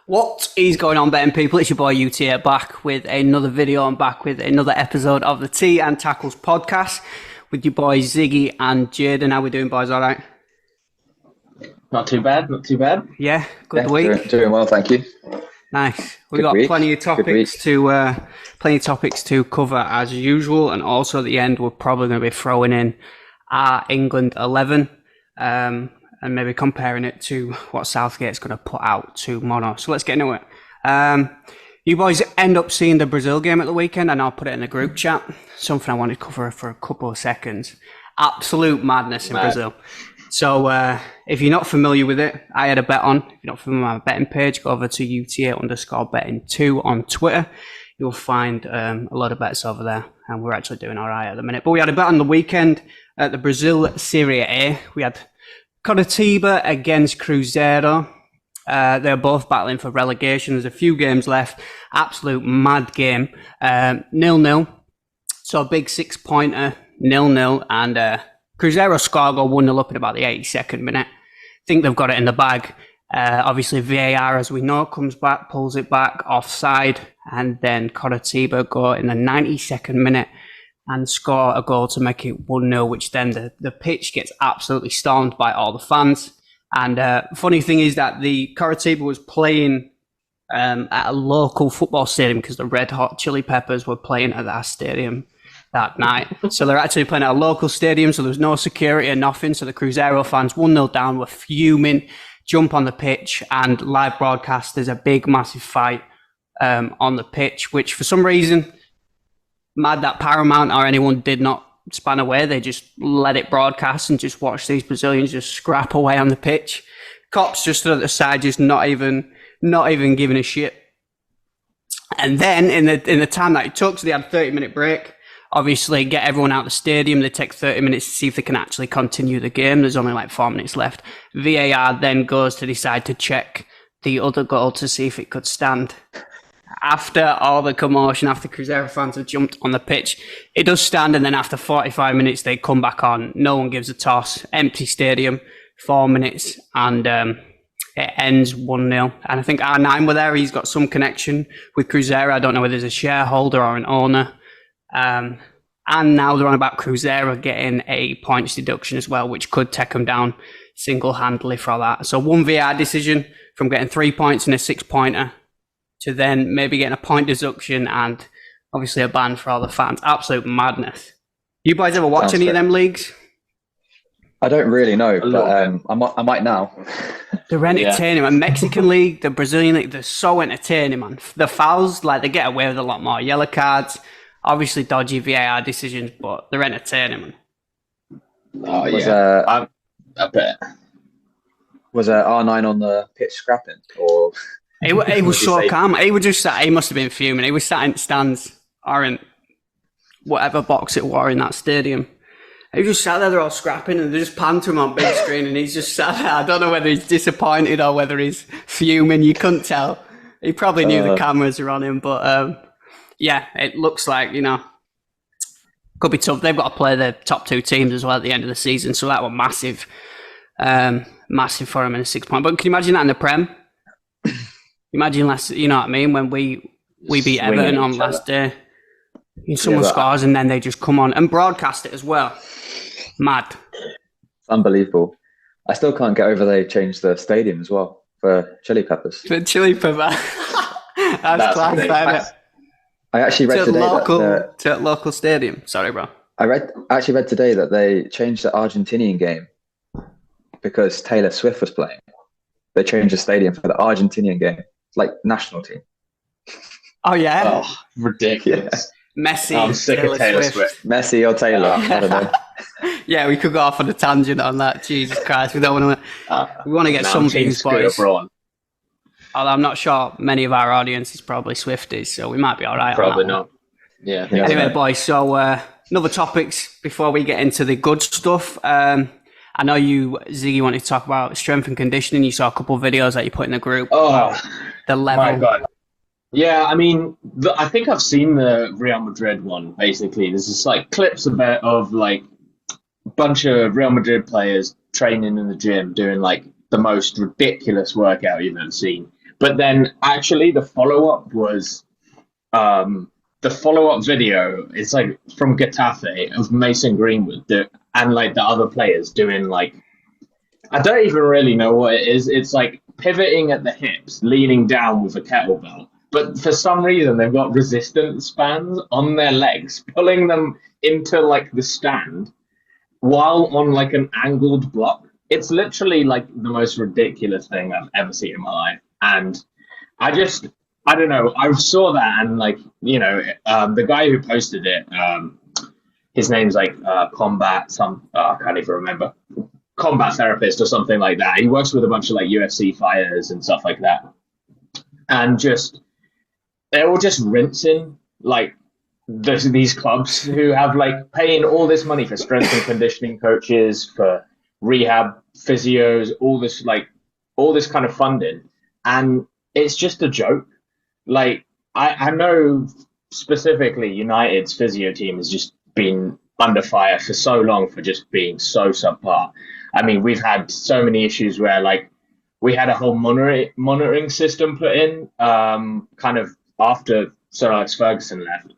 What is going on, betting people? It's your boy UT here, back with another video and back with another episode of the Tea and Tackles podcast with your boys Ziggy and Jaden. How we doing, boys? All right? Not too bad, not too bad. Yeah, good week. Doing well, thank you. Nice. We got plenty of topics to cover as usual, and also at the end we're probably going to be throwing in our England 11. And maybe comparing it to what Southgate's going to put out tomorrow. So let's get into it. You boys end up seeing the Brazil game at the weekend, and I'll put it in the group chat. Something I wanted to cover for a couple of seconds. Absolute madness in Brazil. So if you're not familiar with it, I had a bet on. If you're not familiar with my betting page, go over to UTA_betting2 on Twitter. You'll find a lot of bets over there, and we're actually doing all right at the minute. But we had a bet on the weekend at the Brazil Serie A. We had Coritiba against Cruzeiro. They're both battling for relegation. There's a few games left. Absolute mad game. 0-0. So a big 6-pointer, 0-0. And Cruzeiro score go 1-0 up in about the 82nd minute. Think they've got it in the bag. Obviously VAR, as we know, comes back, pulls it back, offside. And then Coritiba go in the 92nd minute and score a goal to make it 1-0, which then the pitch gets absolutely stormed by all the fans. And funny thing is that the Coritiba was playing at a local football stadium because the Red Hot Chili Peppers were playing at that stadium that night. So they're actually playing at a local stadium, so there's no security or nothing. So the Cruzeiro fans, 1-0 down, were fuming, jump on the pitch, and live broadcast, there's a big, massive fight on the pitch, which for some reason, mad that Paramount or anyone did not span away. They just let it broadcast and just watch these Brazilians just scrap away on the pitch. Cops just stood at the side, just not even giving a shit. And then in the time that it took, so they had a 30-minute break. Obviously, get everyone out of the stadium. They take 30 minutes to see if they can actually continue the game. There's only like 4 minutes left. VAR then goes to decide to check the other goal to see if it could stand. After all the commotion, after Cruzeiro fans have jumped on the pitch, it does stand, and then after 45 minutes, they come back on. No one gives a toss. Empty stadium, 4 minutes, and it ends 1-0. And I think R9 were there. He's got some connection with Cruzeiro. I don't know whether he's a shareholder or an owner. And now they're on about Cruzeiro getting a points deduction as well, which could take them down single-handedly for that. So one VAR decision from getting 3 points and a 6-pointer to then maybe getting a point deduction and obviously a ban for all the fans. Absolute madness. You guys ever watch any of them leagues? I don't really know, but I might now. They're entertaining, man. Mexican league, the Brazilian league, they're so entertaining, man. The fouls, like, they get away with a lot more yellow cards, obviously dodgy VAR decisions, but they're entertaining, man. Oh, yeah. I bet. Was R9 on the pitch scrapping, or... He was so calm. He was just sat. He must have been fuming. He was sat in stands or in whatever box it were in that stadium. He just sat there. They're all scrapping, and they just panned to him on big screen, and he's just sat there. I don't know whether he's disappointed or whether he's fuming. You couldn't tell. He probably knew the cameras were on him, but yeah, it looks like, you know, could be tough. They've got to play the top two teams as well at the end of the season, so that was massive, massive for him in a 6-point. But can you imagine that in the Prem? Imagine last, you know what I mean, when we beat Everton on last day. Someone scores and then they just come on and broadcast it as well. Mad. It's unbelievable. I still can't get over they changed the stadium as well for Chili Peppers. For Chili Pepper. That's class, isn't it? I actually read today that to a local stadium. Sorry, bro. I actually read today that they changed the Argentinian game because Taylor Swift was playing. They changed the stadium for the Argentinian game. It's like national team. Oh, yeah? Oh, ridiculous. Yeah. Messi. I'm sick of Taylor Swift. Messi or Taylor. I don't know. Yeah, we could go off on a tangent on that. Jesus Christ. We don't want to... we want to get some views, boys. Although I'm not sure many of our audience is probably Swifties, so we might be all right. Probably not. Yeah. Anyway, boys, so another topics before we get into the good stuff. I know you, Ziggy, wanted to talk about strength and conditioning. You saw a couple of videos that you put in the group. Oh, the level. My God. Yeah, I mean, I think I've seen the Real Madrid one, basically. There's just like clips of like a bunch of Real Madrid players training in the gym doing like the most ridiculous workout you've ever seen. But then actually the follow-up was the follow-up video is like from Getafe of Mason Greenwood and like the other players doing like, I don't even really know what it is. It's like pivoting at the hips, leaning down with a kettlebell. But for some reason, they've got resistance bands on their legs, pulling them into like the stand while on like an angled block. It's literally like the most ridiculous thing I've ever seen in my life. And I don't know. I saw that and like, the guy who posted it, his name's like Combat, I can't even remember. Combat therapist or something like that. He works with a bunch of like UFC fighters and stuff like that. And they're all just rinsing like these clubs who have like paying all this money for strength and conditioning coaches, for rehab physios, all this kind of funding. And it's just a joke. Like, I know specifically United's physio team has just been under fire for so long for just being so subpar. I mean, we've had so many issues where, like, we had a whole monitoring system put in kind of after Sir Alex Ferguson left.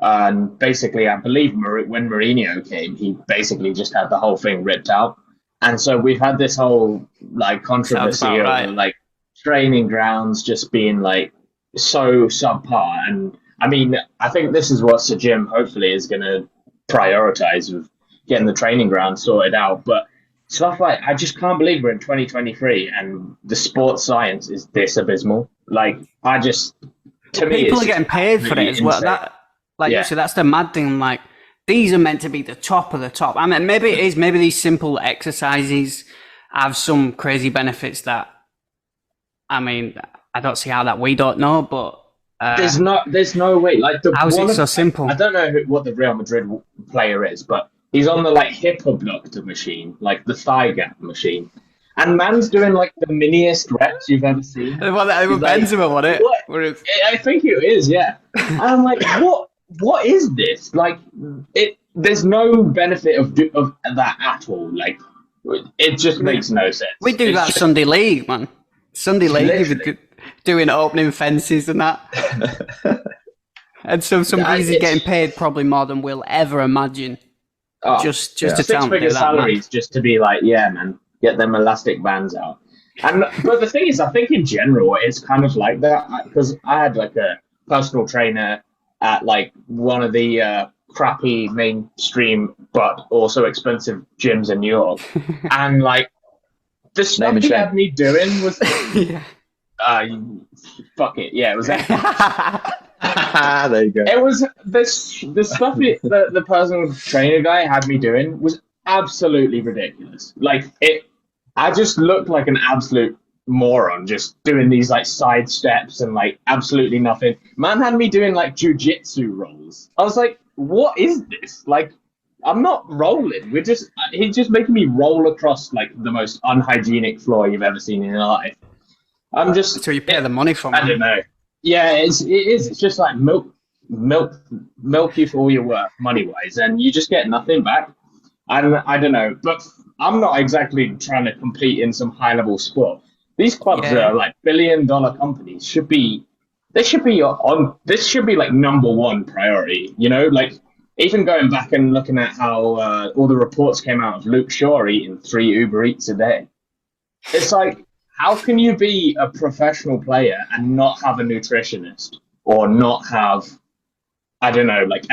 And basically, I believe when Mourinho came, he basically just had the whole thing ripped out. And so we've had this whole, like, controversy over, like, training grounds just being, like, so subpar. And, I mean, I think this is what Sir Jim hopefully is going to prioritize with getting the training ground sorted out. But stuff like, I just can't believe we're in 2023 and the sports science is this abysmal. Like, to me, people are getting paid for it as well. So that's the mad thing. Like, these are meant to be the top of the top. I mean, maybe it is. Maybe these simple exercises have some crazy benefits that, I mean, I don't see how that we don't know, but there's no way. Like, how is it so simple? I don't know what the Real Madrid player is, but he's on the like hip abductor machine, like the thigh gap machine, and man's doing like the miniest reps you've ever seen. Well, Benzema won it. I think it is, yeah. And I'm like, what is this? Like, there's no benefit of that at all. Like, it just makes no sense. We do that Sunday League, man. Sunday League, doing opening fences and that. And so some guys are getting paid probably more than we'll ever imagine. Just to tell them salaries, just to be like, yeah, man, get them elastic bands out. But the thing is, I think in general, it's kind of like that, because I had like a personal trainer at like one of the crappy mainstream but also expensive gyms in New York, and like the stuff he had me doing was, fuck it, yeah, it was that. There you go. It was the stuff the personal trainer guy had me doing was absolutely ridiculous. Like, I just looked like an absolute moron just doing these like side steps and like absolutely nothing. Man had me doing like jujitsu rolls. I was like, what is this? Like, I'm not rolling. He's just making me roll across like the most unhygienic floor you've ever seen in your life. So you pay the money for. I don't know. Yeah, it is. It's just like milk you for all your work, money wise, and you just get nothing back. I don't know, but I'm not exactly trying to compete in some high level sport. These clubs that are like $1 billion companies this should be like number one priority. You know, like even going back and looking at how all the reports came out of Luke Shaw eating 3 Uber Eats a day. It's like, how can you be a professional player and not have a nutritionist or not have, I don't know, like,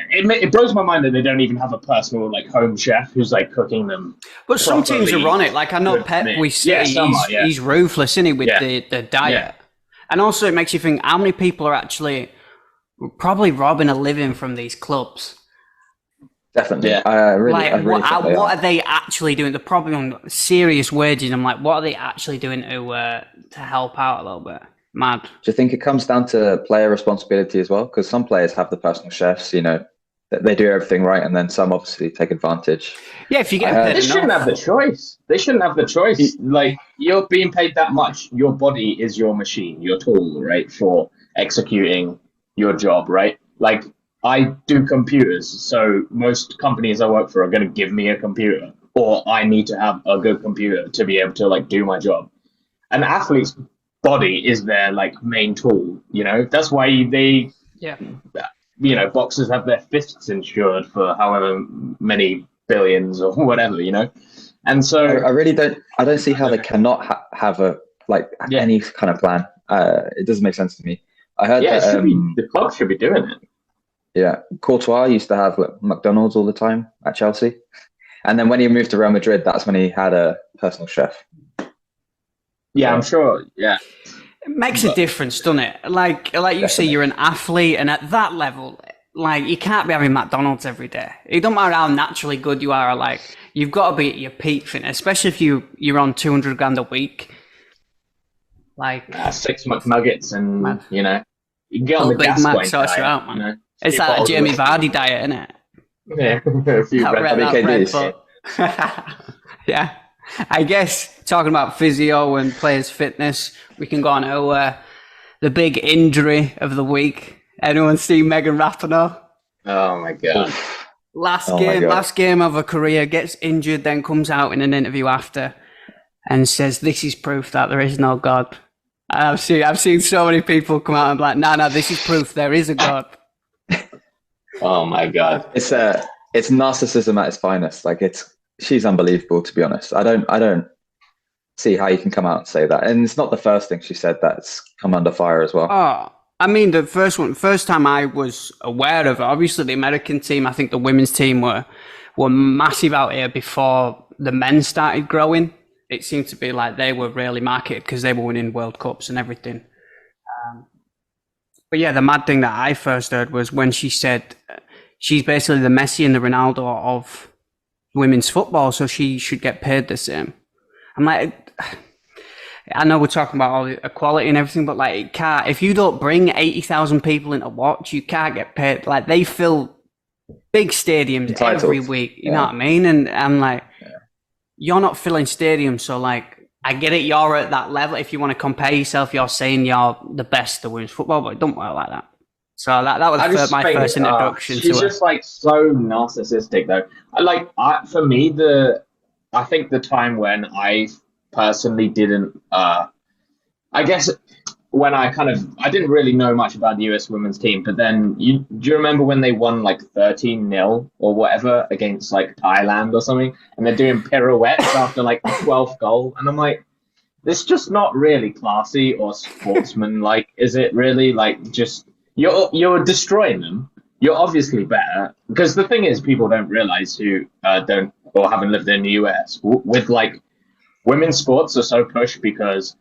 it blows my mind that they don't even have a personal, like, home chef who's, like, cooking them. But some teams are on it. Like, I know Pep, we see he's ruthless, isn't he, with the diet. Yeah. And also it makes you think, how many people are actually probably robbing a living from these clubs? Definitely. Yeah. What are they actually doing? They're probably on serious wages. I'm like, what are they actually doing to help out a little bit? Mad. Do you think it comes down to player responsibility as well? Because some players have the personal chefs, you know, they do everything right, and then some obviously take advantage. Yeah, if you get paid they shouldn't have the choice. They shouldn't have the choice. Like, you're being paid that much. Your body is your machine, your tool, right, for executing your job, right? Like, I do computers, so most companies I work for are going to give me a computer, or I need to have a good computer to be able to like do my job. And athletes body is their like main tool. You know, that's why they, you know, boxers have their fists insured for however many billions or whatever. You know, and so I really don't. I don't see how they cannot have a any kind of plan. It doesn't make sense to me. I heard that the club should be doing it. Yeah, Courtois used to have like McDonald's all the time at Chelsea, and then when he moved to Real Madrid, that's when he had a personal chef. Yeah, I'm sure. Yeah, it makes a difference, doesn't it? Like you say, you're an athlete, and at that level, like you can't be having McDonald's every day. It don't matter how naturally good you are. Like you've got to be at your peak fitness, especially if you're on 200 grand a week. Like 6 McNuggets, and you know, you can get on the Big gas Mac sorts you out, man. You know, it's like a Jamie Vardy diet, isn't it? Yeah, a few Red Bull. Yeah. I guess talking about physio and players' fitness, we can go on to the big injury of the week. Anyone see Megan Rapinoe? Oh my god! Last game of her career, gets injured, then comes out in an interview after and says, "This is proof that there is no God." And I've seen so many people come out and be like, "No, this is proof there is a God." Oh my god! It's narcissism at its finest. Like she's unbelievable, to be honest. I don't see how you can come out and say that. And it's not the first thing she said that's come under fire as well. Oh, I mean, the first time I was aware of it, obviously the American team, I think the women's team were massive out here before the men started growing. It seemed to be like they were really marketed because they were winning World Cups and everything. But yeah, the mad thing that I first heard was when she said she's basically the Messi and the Ronaldo of women's football, so she should get paid the same. I'm like, I know we're talking about all the equality and everything, but like, it can't, if you don't bring 80,000 people in to watch, you can't get paid. Like, they fill big stadiums every week, you know what I mean? And I'm like, you're not filling stadiums, so like, I get it, you're at that level. If you want to compare yourself, you're saying you're the best at women's football, but it don't work like that. So that was my first introduction to her. She's just like so narcissistic, though. For me, I think the time when I personally didn't, I guess when I didn't really know much about the US women's team, but then do you remember when they won like 13-0 or whatever against like Thailand or something, and they're doing pirouettes after like the 12th goal, and I'm like, this is just not really classy or sportsman-like, is it really? Like, just you're destroying them. You're obviously better, because the thing is, people don't realize who don't or haven't lived in the US with like women's sports are so pushed because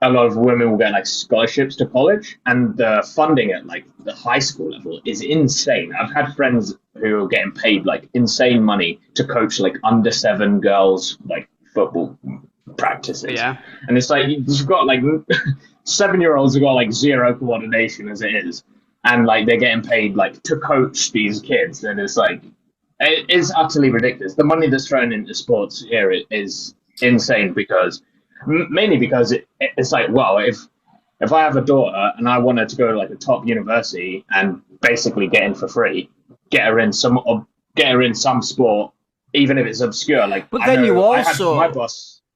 a lot of women will get like scholarships to college, and the funding at like the high school level is insane. I've had friends who are getting paid like insane money to coach like under 7 girls like football practices. Yeah, and it's like you've got like 7-year-olds who got like zero coordination as it is, and like they're getting paid like to coach these kids, and it's like it's utterly ridiculous. The money that's thrown into sports here is insane, because mainly because it's like, well, if I have a daughter and I want her to go to like a top university and basically get in for free, get her in some sport, even if it's obscure. Like, but then you also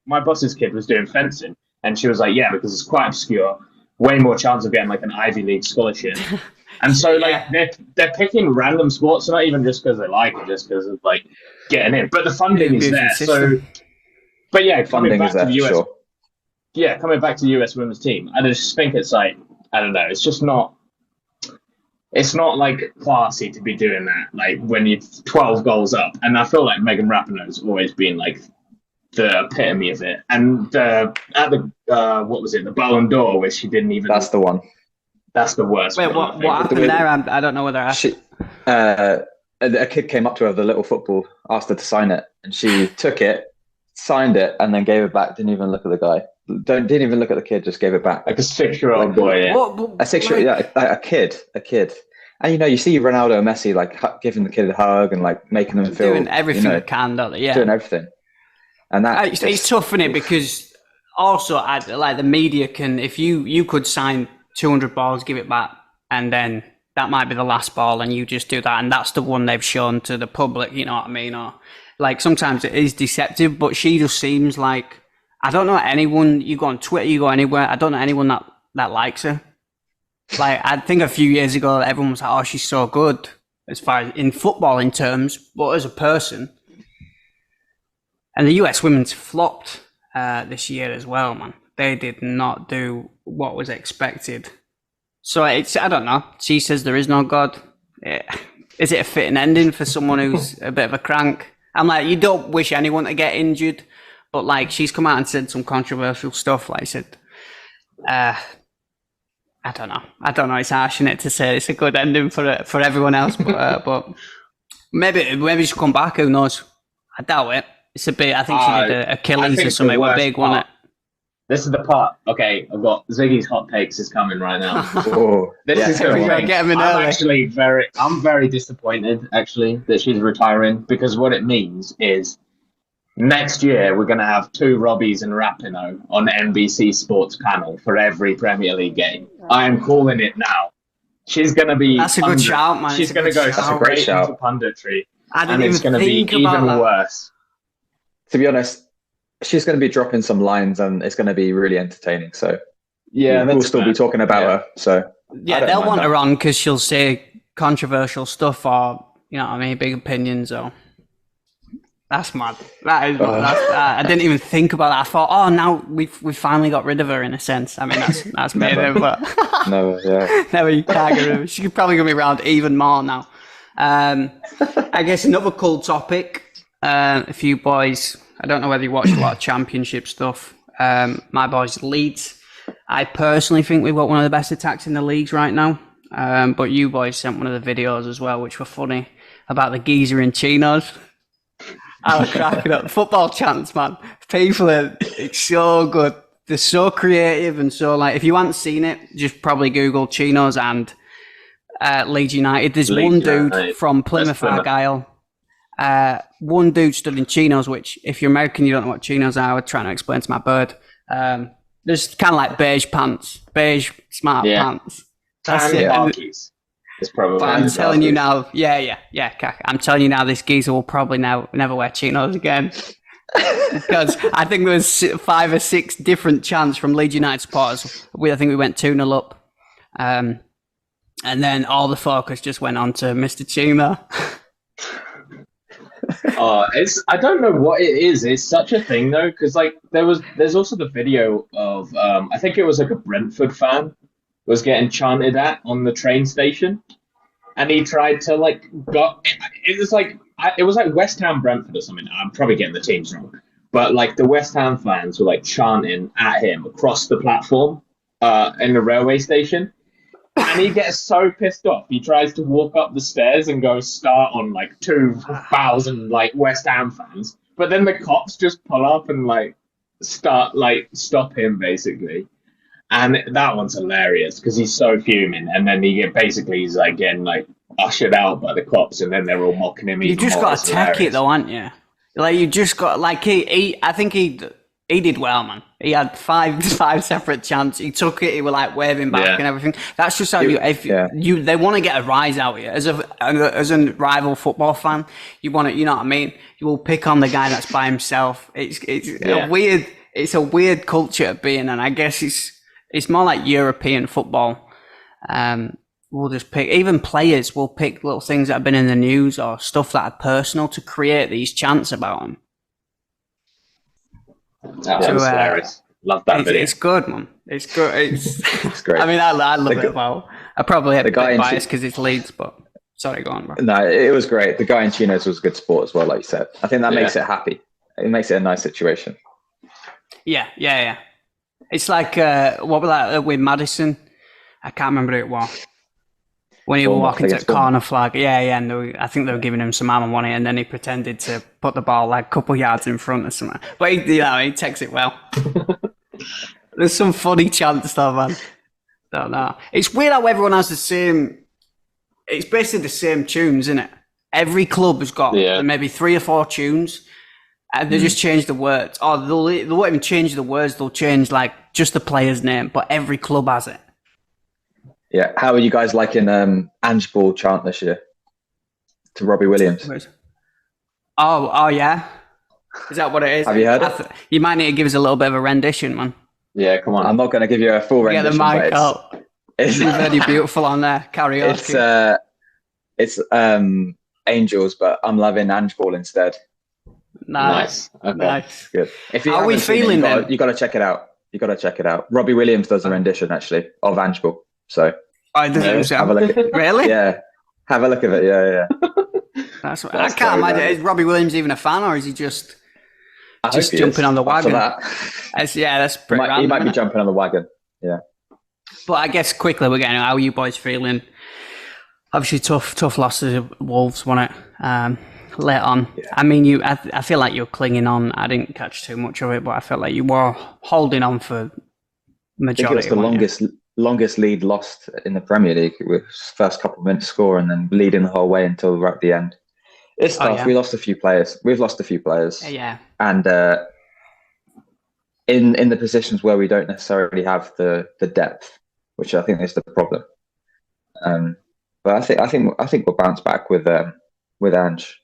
my boss's kid was doing fencing, and she was like, yeah, because it's quite obscure, way more chance of getting like an Ivy League scholarship. And so like they're picking random sports, not even just because they like it, just because of like getting in. But the funding is there. So, but yeah, coming back to the US, sure. Yeah, coming back to the US women's team, I just think it's like, I don't know, it's just not. It's not like classy to be doing that. Like when you're 12 goals up, and I feel like Megan Rapinoe has always been like the epitome of it. And at the what was it, the Ballon d'Or, where she didn't even. That's the one. That's the worst. Wait, what happened there? I don't know whether a kid came up to her with a little football, asked her to sign it, and she took it, signed it, and then gave it back. Didn't even look at the guy. Didn't even look at the kid. Just gave it back. Like a 6-year-old boy. Yeah. A 6-year-old, a kid. And you see Ronaldo and Messi like giving the kid a hug and like making them feel doing everything they can, don't they? Yeah, doing everything. And that it's tough, isn't it? Because also, like the media can, if you could sign 200 balls, give it back, and then that might be the last ball, and you just do that, and that's the one they've shown to the public. You know what I mean? Or like sometimes it is deceptive, but she just seems like I don't know anyone. You go on Twitter, you go anywhere. I don't know anyone that likes her. Like, I think a few years ago, everyone was like, "Oh, she's so good," as far as in footballing terms, but as a person. And the US women's flopped this year as well, man. They did not do what was expected. So I don't know. She says there is no God. Is it a fitting ending for someone who's a bit of a crank? I'm like, you don't wish anyone to get injured, but like, she's come out and said some controversial stuff. Like I said, I don't know. It's harsh in it to say it's a good ending for everyone else, but maybe she'll come back. Who knows? I doubt it. It's a bit. I think she did Achilles or something. What big, wasn't it? This is the part. Okay, I've got Ziggy's hot takes is coming right now. This is going to get him in early. I'm very disappointed actually that she's retiring, because what it means is next year we're going to have 2 Robbies and Rapinoe on NBC Sports panel for every Premier League game. I am calling it now. She's going to be. That's a good shout, man. She's going to go straight into punditry, and it's going to be even worse. To be honest, she's going to be dropping some lines, and it's going to be really entertaining. So yeah, we'll still be talking about her. So yeah, they'll want her on because she'll say controversial stuff, or you know what I mean, big opinions. Or that's mad. That is. I didn't even think about that. I thought, oh, now we've finally got rid of her in a sense. I mean, that's made her, but no, yeah, never. You can't get rid of her. She's probably going to be around even more now. I guess another cool topic. A few boys. I don't know whether you watch a lot of championship stuff. My boys, Leeds. I personally think we've got one of the best attacks in the leagues right now. But you boys sent one of the videos as well, which were funny, about the geezer in chinos. I was cracking up. Football chants, man. People it's so good. They're so creative and so, like, if you haven't seen it, just probably Google chinos and Leeds United. There's one dude from Plymouth Argyle. One dude stood in chinos, which, if you're American, you don't know what chinos are. I was trying to explain to my bird. There's kind of like beige pants, beige smart pants. That's it. It's probably. But I'm telling you now, I'm telling you now, this geezer will probably never wear chinos again. Because I think there was 5 or 6 different chants from Leeds United supporters. I think we went 2-0 up. And then all the focus just went on to Mr. Chino. I don't know what it is. It's such a thing though, because like there's also the video of I think it was like a Brentford fan was getting chanted at on the train station, and he tried to like it was like West Ham Brentford or something. I'm probably getting the teams wrong, but like the West Ham fans were like chanting at him across the platform in the railway station. And he gets so pissed off, he tries to walk up the stairs and go start on like 2,000 like West Ham fans. But then the cops just pull up and like stop him basically. And that one's hilarious because he's so fuming. And then he's like getting like ushered out by the cops, and then they're all mocking him. You just got to take it though, aren't you? Like you just got like I think he did well, man. He had five separate chants. He took it. He was like waving back and everything. That's just how they want to get a rise out of you as a rival football fan. You want to, you know what I mean? You will pick on the guy that's by himself. It's a weird culture of being, and I guess it's more like European football. We'll just pick, even players will pick little things that have been in the news or stuff that are personal to create these chants about them. That's hilarious. Love that video. It's good, man. It's good. It's great. I mean, I love it. Well, I probably had a bit bias because it's Leeds, but sorry, go on, bro. No, it was great. The guy in chinos was a good sport as well, like you said. I think that makes it happy. It makes it a nice situation. Yeah. It's like what was that with Madison? I can't remember who it was. When he was walking to the corner flag, and I think they were giving him some ammo money, and then he pretended to put the ball like a couple yards in front or something. But he takes it well. There's some funny chant stuff, man. Don't know. It's weird how everyone has the same. It's basically the same tunes, isn't it? Every club has got maybe 3 or 4 tunes, and they just change the words. Or they won't even change the words. They'll change like just the player's name, but every club has it. Yeah, how are you guys liking Ange Ball chant this year to Robbie Williams? Oh yeah. Is that what it is? Have you heard it? You might need to give us a little bit of a rendition, man. Yeah, come on. I'm not going to give you a full rendition. Get the mic out. It's very beautiful on there. Karaoke. It's Angels, but I'm loving Ange Ball instead. Nice. Okay. Nice. Good. If you How are we feeling then? You got to check it out. Robbie Williams does a rendition actually of Ange Ball. So have a look at it. Really? Yeah. Have a look at it. Yeah. That's I can't imagine. Is Robbie Williams even a fan, or is he just jumping on the wagon? That's pretty random, he might be jumping on the wagon. Yeah. But I guess quickly we're getting how are you boys feeling? Obviously tough losses of Wolves, wasn't it? Late on. Yeah. I mean, I feel like you're clinging on. I didn't catch too much of it, but I felt like you were holding on for majority. I think it was the longest lead lost in the Premier League with first couple of minutes score and then leading the whole way until right at the end. It's tough. Yeah. We've lost a few players. Yeah. And in the positions where we don't necessarily have the depth, which I think is the problem. But I think we'll bounce back with Ange.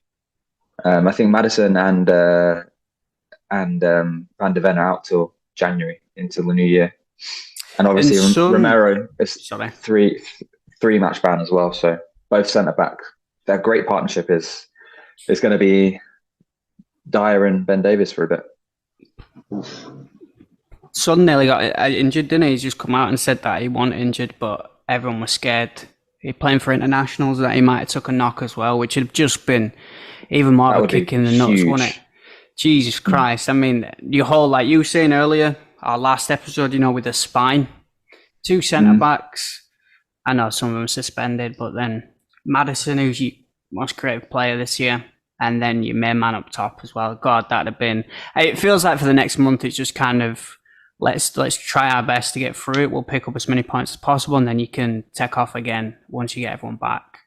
I think Maddison and Van de Ven are out till January, until the new year, and obviously Romero is three match ban as well. So both centre back, their great partnership is going to be Dyer and Ben Davies for a bit. Son nearly got injured, didn't he? He's just come out and said that he wasn't injured, but everyone was scared. He playing for internationals that he might have took a knock as well, which would have just been even more of a kick in the nuts, wouldn't it? Jesus Christ. I mean, your whole, like you were saying earlier, our last episode, with the spine, 2 centre-backs. I know some of them suspended, but then Maddison, who's your most creative player this year, and then your main man up top as well. God, that'd have been... It feels like for the next month, it's just kind of, let's try our best to get through it. We'll pick up as many points as possible, and then you can take off again once you get everyone back.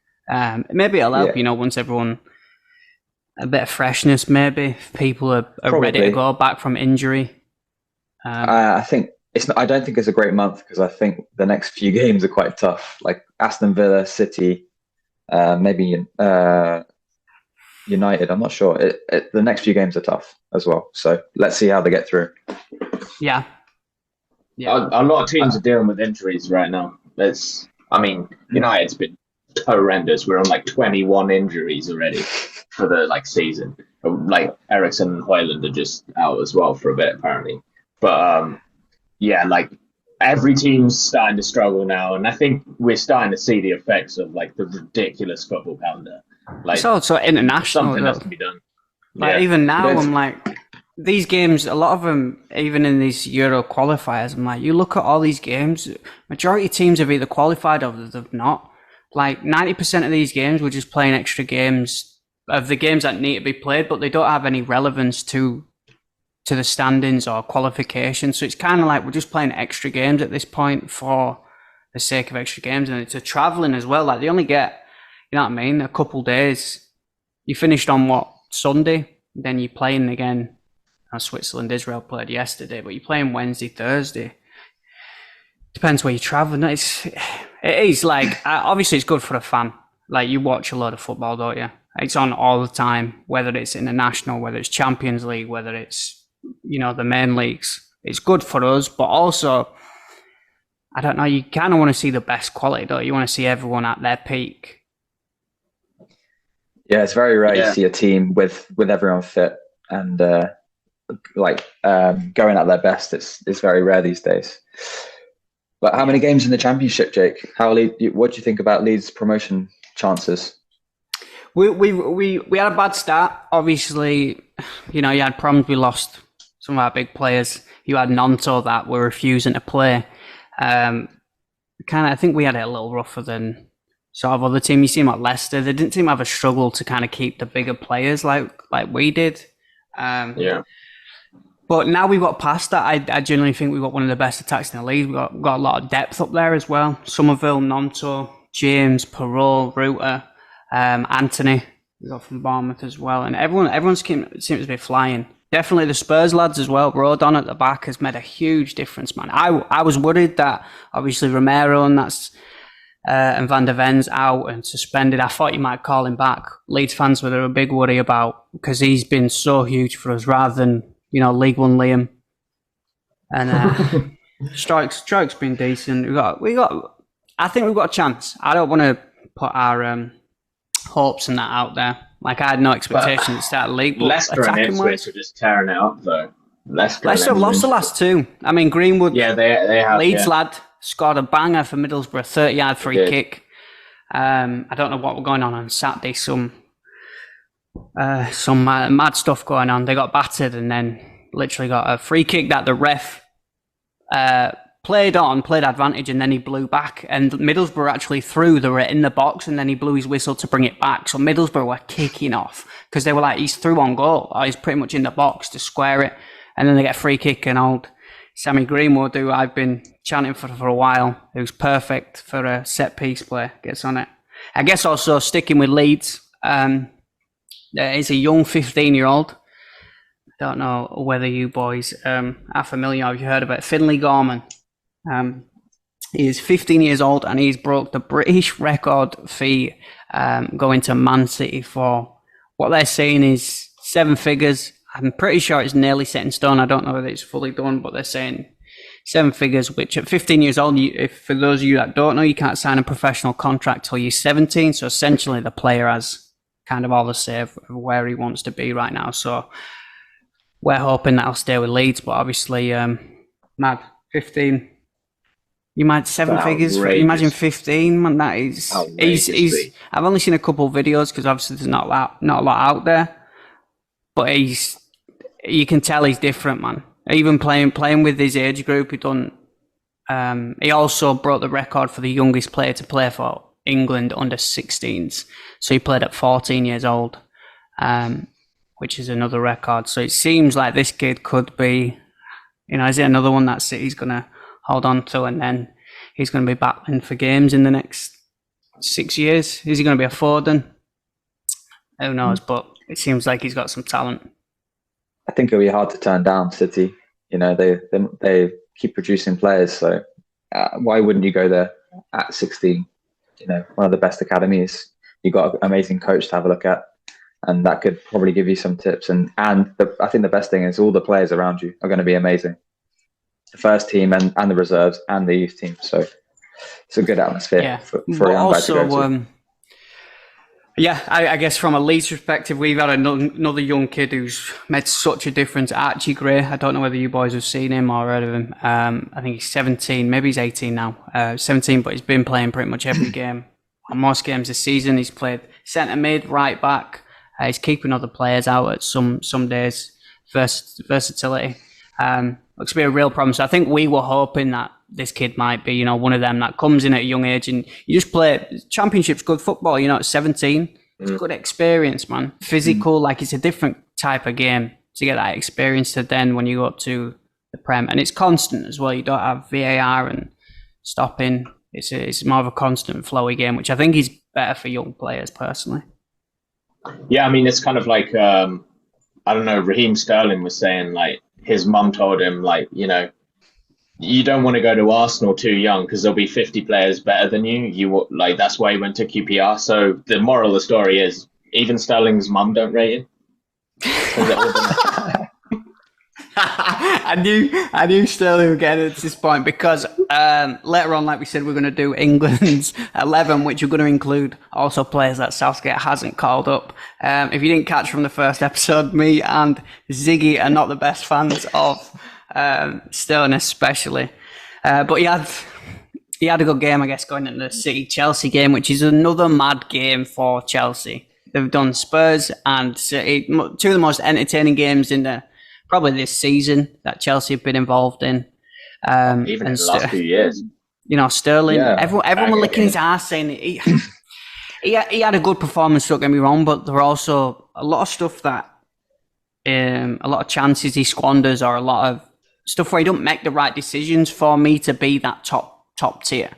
Maybe it'll help, once everyone... A bit of freshness, maybe, if people are ready to go back from injury. I think it's not. I don't think it's a great month because I think the next few games are quite tough. Like Aston Villa, City, maybe United. I'm not sure. The next few games are tough as well. So let's see how they get through. Yeah. A lot of teams are dealing with injuries right now. United's been horrendous. We're on 21 injuries already for the season. Eriksen and Haaland are just out as well for a bit apparently. But every team's starting to struggle now, and I think we're starting to see the effects of the ridiculous football calendar. It's also international. Something has to be done. Even now, I'm these games, a lot of them, even in these Euro qualifiers, I'm you look at all these games, majority of teams have either qualified or they've not. 90% of these games, we're just playing extra games of the games that need to be played, but they don't have any relevance to the standings or qualification. So it's kind of we're just playing extra games at this point for the sake of extra games. And it's a travelling as well. They only get, a couple days. You finished on Sunday, then you're playing again. Switzerland, Israel played yesterday, but you're playing Wednesday, Thursday. Depends where you're travelling. It is obviously it's good for a fan. You watch a lot of football, don't you? It's on all the time, whether it's international, whether it's Champions League, whether it's, the main leagues. It's good for us, but also, I don't know, you kind of want to see the best quality, don't you? You want to see everyone at their peak. Yeah, it's very rare to see a team with everyone fit and going at their best. It's very rare these days. But how many games in the Championship, Jake? What do you think about Leeds' promotion chances? We had a bad start. Obviously, you had problems. We lost some of our big players. You had Nonto that were refusing to play. I think we had it a little rougher than sort of other team. You seem like Leicester. They didn't seem to have a struggle to kind of keep the bigger players like we did. But now we've got past that. I genuinely think we've got one of the best attacks in the league. We've got a lot of depth up there as well. Somerville, Nonto, James, Perrault, Ruter, Anthony, we got from Bournemouth as well. And everyone seems to be flying. Definitely the Spurs lads as well. Rodon at the back has made a huge difference, man. I was worried that obviously Romero and that's and Van der Ven's out and suspended. I thought you might call him back. Leeds fans were a big worry about, because he's been so huge for us rather than, League One Liam. And Strike's been decent. I think we've got a chance. I don't want to put our hopes and that out there. Like, I had no expectations to start the league. But Leicester and Ipswich are just tearing it up, though. Leicester have lost the last two. I mean, Greenwood, yeah, they have. Leeds lad scored a banger for Middlesbrough, 30-yard free kick. I don't know what was going on Saturday. Some mad stuff going on. They got battered and then literally got a free kick that the ref played advantage, and then he blew back. And Middlesbrough actually threw. They were in the box, and then he blew his whistle to bring it back. So Middlesbrough were kicking off because they were like, he's through on goal. Or he's pretty much in the box to square it. And then they get a free kick, and old Sammy Greenwood, who I've been chanting for a while, who's perfect for a set-piece play, gets on it. I guess also sticking with Leeds, there is a young 15-year-old. I don't know whether you boys are familiar, have you heard of it? Finley Gorman. He is 15 years old, and he's broke the British record fee going to Man City for what they're saying is 7 figures. I'm pretty sure it's nearly set in stone. I don't know whether it's fully done, but they're saying 7 figures, which at 15 years old, if for those of you that don't know, you can't sign a professional contract till you're 17. So essentially the player has kind of all the say of where he wants to be right now. So we're hoping that I'll stay with Leeds, but obviously, mad, 15. You might 7 figures. Imagine 15, man. That is. He's. I've only seen a couple of videos because obviously there's not a lot out there. But you can tell he's different, man. Even playing with his age group, he also broke the record for the youngest player to play for England under 16s. So he played at 14 years old, which is another record. So it seems like this kid could be, is it another one that City's going to hold on to, and then he's going to be battling for games in the next 6 years? Is he going to be a Foden? Who knows, but it seems like he's got some talent. I think it'll be hard to turn down City. They keep producing players, so why wouldn't you go there at 16? One of the best academies. You've got an amazing coach to have a look at, and that could probably give you some tips. And I think the best thing is all the players around you are going to be amazing. The first team and the reserves and the youth team. So it's a good atmosphere for a young guy to go to. I guess from a Leeds perspective, we've had another young kid who's made such a difference, Archie Gray. I don't know whether you boys have seen him or heard of him. I think he's 17, maybe he's 18 now. 17, but he's been playing pretty much every game. On most games this season, he's played centre mid, right back. He's keeping other players out at some days. Versatility. Looks to be a real problem. So I think we were hoping that this kid might be, one of them that comes in at a young age, and you just play Championship's good football, at 17. It's good experience, man. Physical, like it's a different type of game to get that experience to then when you go up to the Prem. And it's constant as well. You don't have VAR and stopping. It's more of a constant flowy game, which I think is better for young players personally. Yeah, I mean, it's kind of like, I don't know, Raheem Sterling was saying, like, his mum told him, like, you don't want to go to Arsenal too young because there'll be 50 players better than you. That's why he went to QPR. So the moral of the story is even Sterling's mum don't rate him. I knew Sterling would get it at this point because later on, like we said, we're going to do England's 11, which we're going to include also players that Southgate hasn't called up. If you didn't catch from the first episode, me and Ziggy are not the best fans of Sterling especially. But he had a good game, I guess, going into the City-Chelsea game, which is another mad game for Chelsea. They've done Spurs and City, two of the most entertaining games in probably this season that Chelsea have been involved in. Even in the last few years. Sterling, everyone were licking his ass saying he had a good performance, don't get me wrong, but there were also a lot of stuff that, a lot of chances he squanders, or a lot of stuff where he don't make the right decisions for me to be that top tier.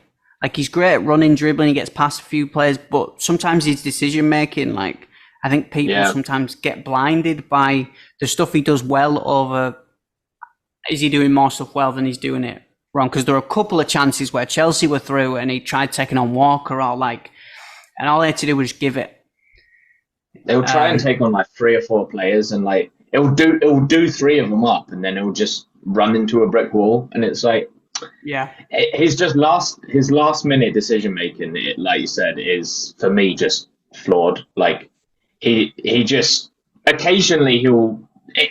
Like, he's great at running, dribbling, he gets past a few players, but sometimes his decision making, like, I think people sometimes get blinded by the stuff he does well over, is he doing more stuff well than he's doing it wrong, because there were a couple of chances where Chelsea were through and he tried taking on Walker and all they had to do was give it. They'll try and take on like 3 or 4 players, and like it'll do 3 of them up, and then it'll just run into a brick wall, and it's like, yeah, his last minute decision making, like you said, is for me just flawed. Like he just occasionally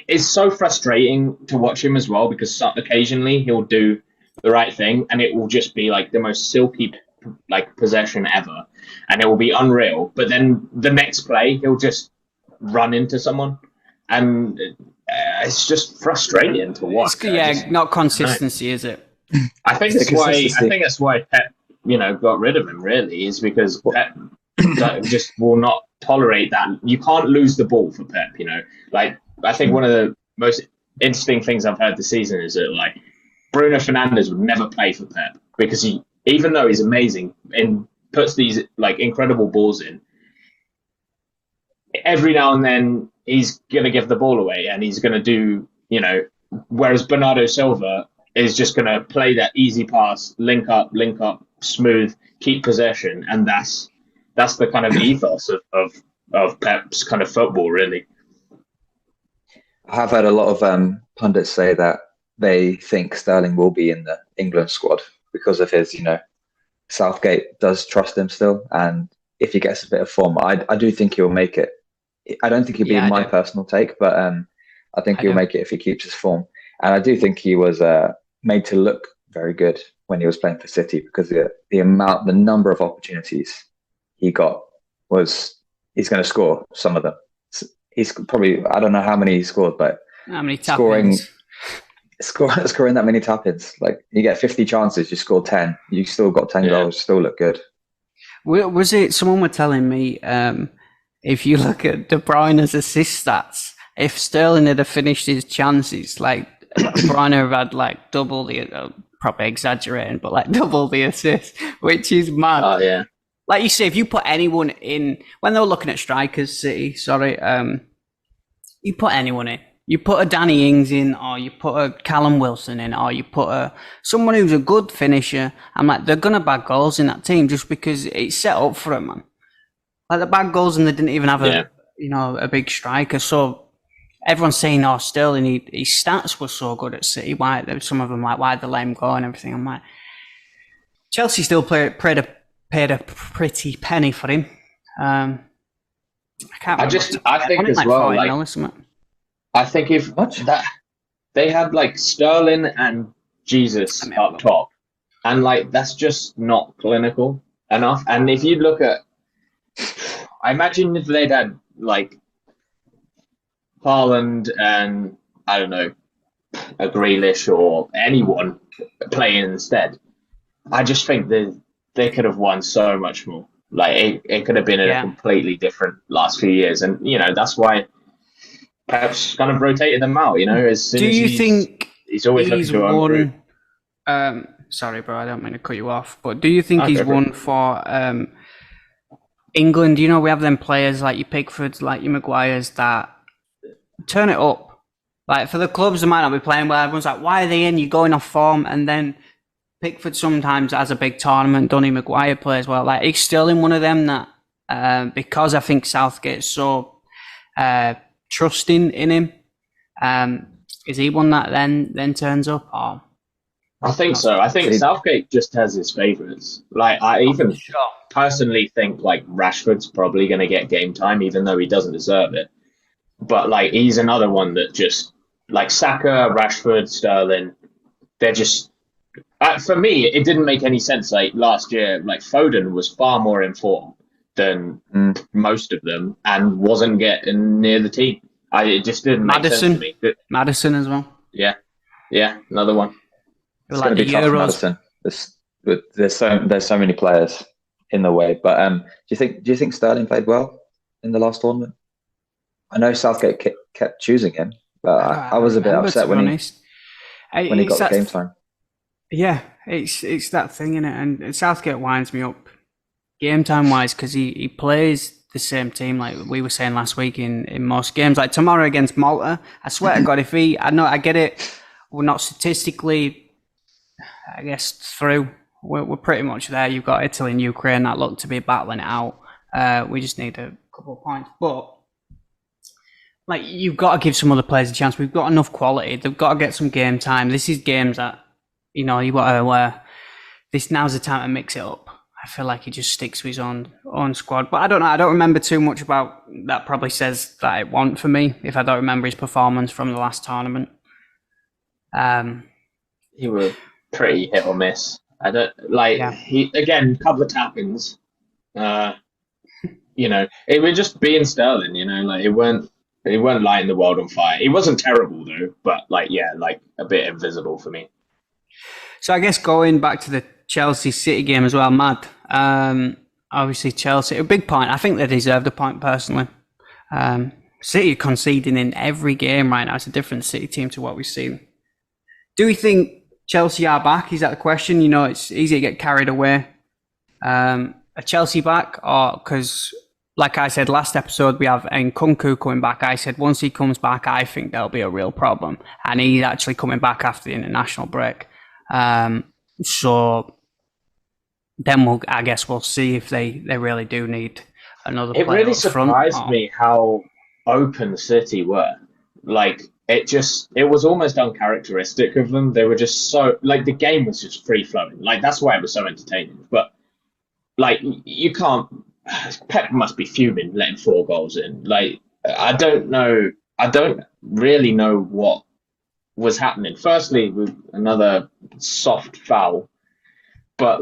it's so frustrating to watch him as well, because occasionally he'll do the right thing and it will just be like the most silky like possession ever, and it will be unreal, but then the next play he'll just run into someone, and it's just frustrating to watch. Not consistency, is it? I think that's why Pep, got rid of him, really, is because Pep just will not tolerate that. You can't lose the ball for Pep, Like, I think one of the most interesting things I've heard this season is that, like, Bruno Fernandes would never play for Pep, because he, even though he's amazing and puts these like incredible balls in, every now and then he's going to give the ball away, and he's going to do, whereas Bernardo Silva is just going to play that easy pass, link up, smooth, keep possession. And that's the kind of ethos of Pep's kind of football, really. I have heard a lot of pundits say that they think Sterling will be in the England squad because of his, Southgate does trust him still. And if he gets a bit of form, I do think he'll make it. I don't think he'll be my personal take, but I think he'll make it if he keeps his form. And I do think he was made to look very good when he was playing for City, because the number of opportunities he got he's going to score some of them. He's probably, I don't know how many he scored, but how many tap-ins? Scoring that many tap-ins. Like, you get 50 chances, you score 10, you still got 10 goals, still look good. Was it, someone were telling me, if you look at De Bruyne's assist stats, if Sterling had finished his chances, like, De Bruyne have had like double the, probably exaggerating, but like double the assists, which is mad. Oh, yeah. Like you say, if you put anyone in, when they were looking at strikers, City, you put anyone in. You put a Danny Ings in, or you put a Callum Wilson in, or you put someone who's a good finisher. I'm like, they're gonna bag goals in that team just because it's set up for it, man. Like, the bag goals, and they didn't even have a big striker. So everyone's saying, "Oh, Sterling, his stats were so good at City. Why?" Some of them like, "Why they let him go?" and everything. I'm like, Chelsea still paid a pretty penny for him. I can't. I think as well. Like, I think if they had like Sterling and Jesus up top, and like that's just not clinical enough. And if you look at, I imagine if they'd had like Haaland and, I don't know, a Grealish or anyone playing instead, I just think they could have won so much more. Like, it could have been a completely different last few years, and that's why Pep's kind of rotated them out. As soon do as you think he's always looking to won? Sorry, bro, I don't mean to cut you off, but do you think he's won for England? We have them players like your Pickfords, like your Maguires, that turn it up. Like, for the clubs, they might not be playing well. Everyone's like, why are they in? You're going off form. And then Pickford sometimes has a big tournament. Donny Maguire plays well. Like, he's still in one of them that, because I think Southgate's so trusting in him, is he one that then turns up? Or? I think so. I think Southgate just has his favourites. Like, I even personally think like Rashford's probably going to get game time, even though he doesn't deserve it. But like, he's another one that just, like, Saka, Rashford, Sterling, they're just, for me, it didn't make any sense. Like, last year, like, Foden was far more in form than most of them and wasn't getting near the team. It just didn't make sense to me. Madison as well. Yeah, another one. It's going to be tough for Madison. There's so many players in the way. But do you think Sterling played well in the last tournament? I know Southgate kept choosing him, but I was a bit upset when he got game time. Yeah, it's that thing, innit? And Southgate winds me up game time wise, because he plays the same team, like we were saying last week, in most games. Like tomorrow against Malta, I swear to God, I get it, we're not statistically I guess through. We're pretty much there. You've got Italy and Ukraine that look to be battling it out. We just need a couple of points. But like, you've got to give some other players a chance. We've got enough quality. They've got to get some game time. This is games that, you've got to this now's the time to mix it up. I feel like he just sticks with his own squad. But I don't know. I don't remember too much about that. Probably says that it won't for me if I don't remember his performance from the last tournament. He was pretty hit or miss. I don't he again, a couple of tap-ins. It was just being Sterling. It weren't lighting the world on fire. He wasn't terrible though, but a bit invisible for me. So I guess going back to the Chelsea City game as well, mad. Obviously Chelsea, a big point. I think they deserved a point personally. City conceding in every game right now. It's a different City team to what we've seen. Do we think Chelsea are back? Is that the question? It's easy to get carried away. Are Chelsea back? Or because, like I said last episode, we have Nkunku coming back. I said once he comes back, I think there'll be a real problem. And he's actually coming back after the international break. So then we'll see if they really do need another player. It really surprised me how open City were. It was almost uncharacteristic of them. They were just so, the game was just free flowing. That's why it was so entertaining. But you can't. Pep must be fuming letting 4 goals in. I don't know. I don't really know what was happening. Firstly, with another soft foul, but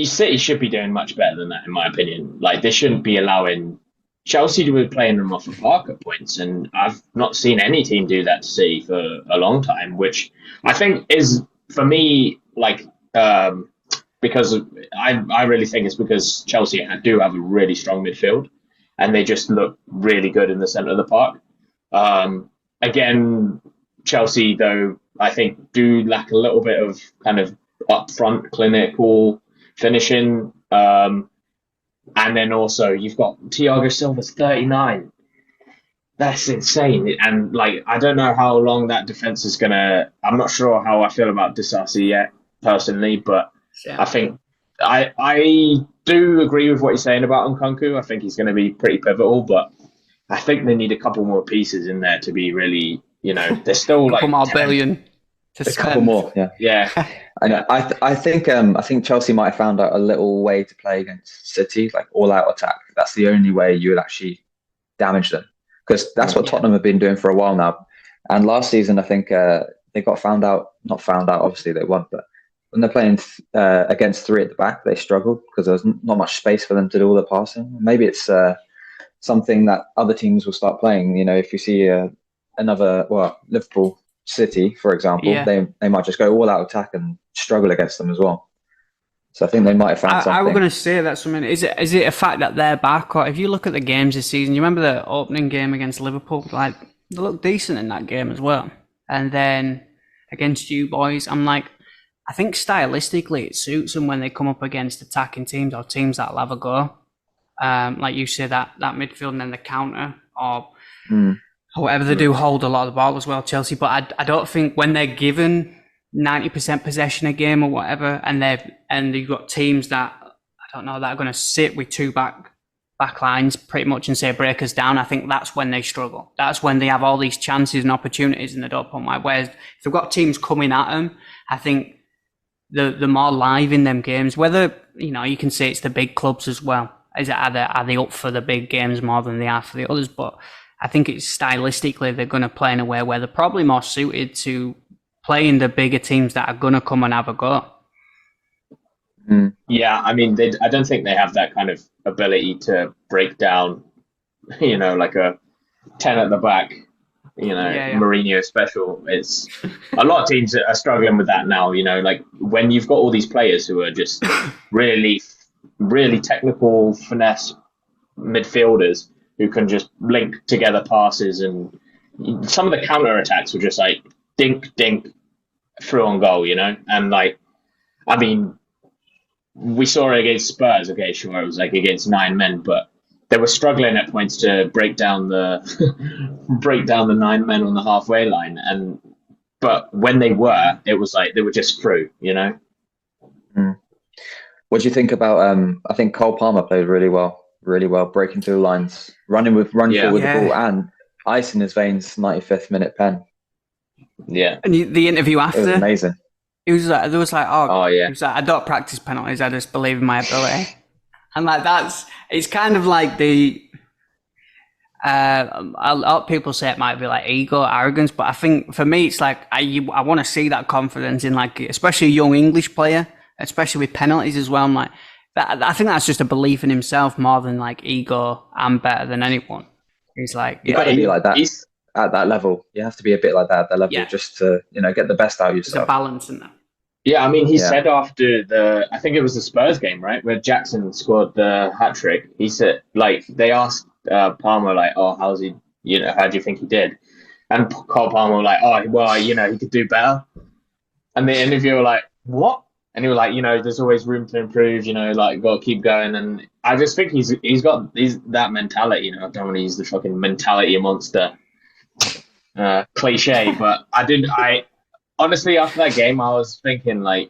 City should be doing much better than that, in my opinion. They shouldn't be allowing Chelsea to be playing them off the park at points, and I've not seen any team do that to City for a long time, which I think is, for me, because I really think it's because Chelsea do have a really strong midfield, and they just look really good in the centre of the park. Again, Chelsea, though, I think do lack a little bit of kind of upfront clinical finishing. And then also you've got Thiago Silva's 39. That's insane. And I don't know how long that defense is gonna. I'm not sure how I feel about Disasi yet, personally, but I think I do agree with what you're saying about Nkunku. I think he's going to be pretty pivotal, but I think they need a couple more pieces in there to be really. They're still a couple more billion. A couple more, yeah. I think Chelsea might have found out a little way to play against City, all out attack. That's the only way you would actually damage them, because that's what Tottenham have been doing for a while now. And last season, I think they got found out. Not found out, obviously they won, but when they're playing against 3 at the back, they struggled because there was not much space for them to do all the passing. Maybe it's something that other teams will start playing. If you see Liverpool. City, for example, they might just go all out attack and struggle against them as well. So I think they might have found something. I was going to say that's something. Is it a fact that they're back, or if you look at the games this season, you remember the opening game against Liverpool? They looked decent in that game as well. And then against you boys, I think stylistically it suits them when they come up against attacking teams or teams that'll have a go. Like you say, that midfield and then the counter or. Whatever they do, hold a lot of the ball as well, Chelsea. But I don't think when they're given 90% possession a game or whatever, and you've got teams that that are going to sit with 2 back lines pretty much and say break us down. I think that's when they struggle. That's when they have all these chances and opportunities and they don't put them. Whereas if they've got teams coming at them, I think the more live in them games. Whether you can say it's the big clubs as well. Are they up for the big games more than they are for the others? But I think it's stylistically they're going to play in a way where they're probably more suited to playing the bigger teams that are going to come and have a go. Yeah, I don't think they have that kind of ability to break down, like a 10 at the back, Mourinho special. It's a lot of teams are struggling with that now, when you've got all these players who are just really, really technical finesse midfielders who can just link together passes, and some of the counter attacks were just dink through on goal, and we saw it against Spurs. Okay, sure, it was against 9 men, but they were struggling at points to break down the 9 men on the halfway line, and But when they were, it was like they were just through, you know. What do you think about? I think Cole Palmer played really well, breaking through lines, running forward with the ball, and ice in his veins. 95th minute pen. Yeah, and the interview after, it was amazing. He was like, he was like, I don't practice penalties. I just believe in my ability. And like it's kind of like the. A lot of people say it might be like ego, arrogance, but I think for me it's like I want to see that confidence in, like, especially a young English player, especially with penalties as well. I'm like, I think that's just a belief in himself more than like ego. I'm better than anyone. He's like, you got to be like that at that level. You have to be a bit like that at that level just to get the best out of yourself. There's a balance in that. Yeah, I mean, he said after I think it was the Spurs game, right, where Jackson scored the hat trick. He said, like, they asked Palmer, like, oh, how's he? How do you think he did? And Cole Palmer was like, oh, well, he could do better. And the interviewer were like, what? And he was like, there's always room to improve. Like, got to keep going. And I just think he's got that mentality. I don't want to use the fucking mentality monster cliche, but I honestly, after that game, I was thinking, like,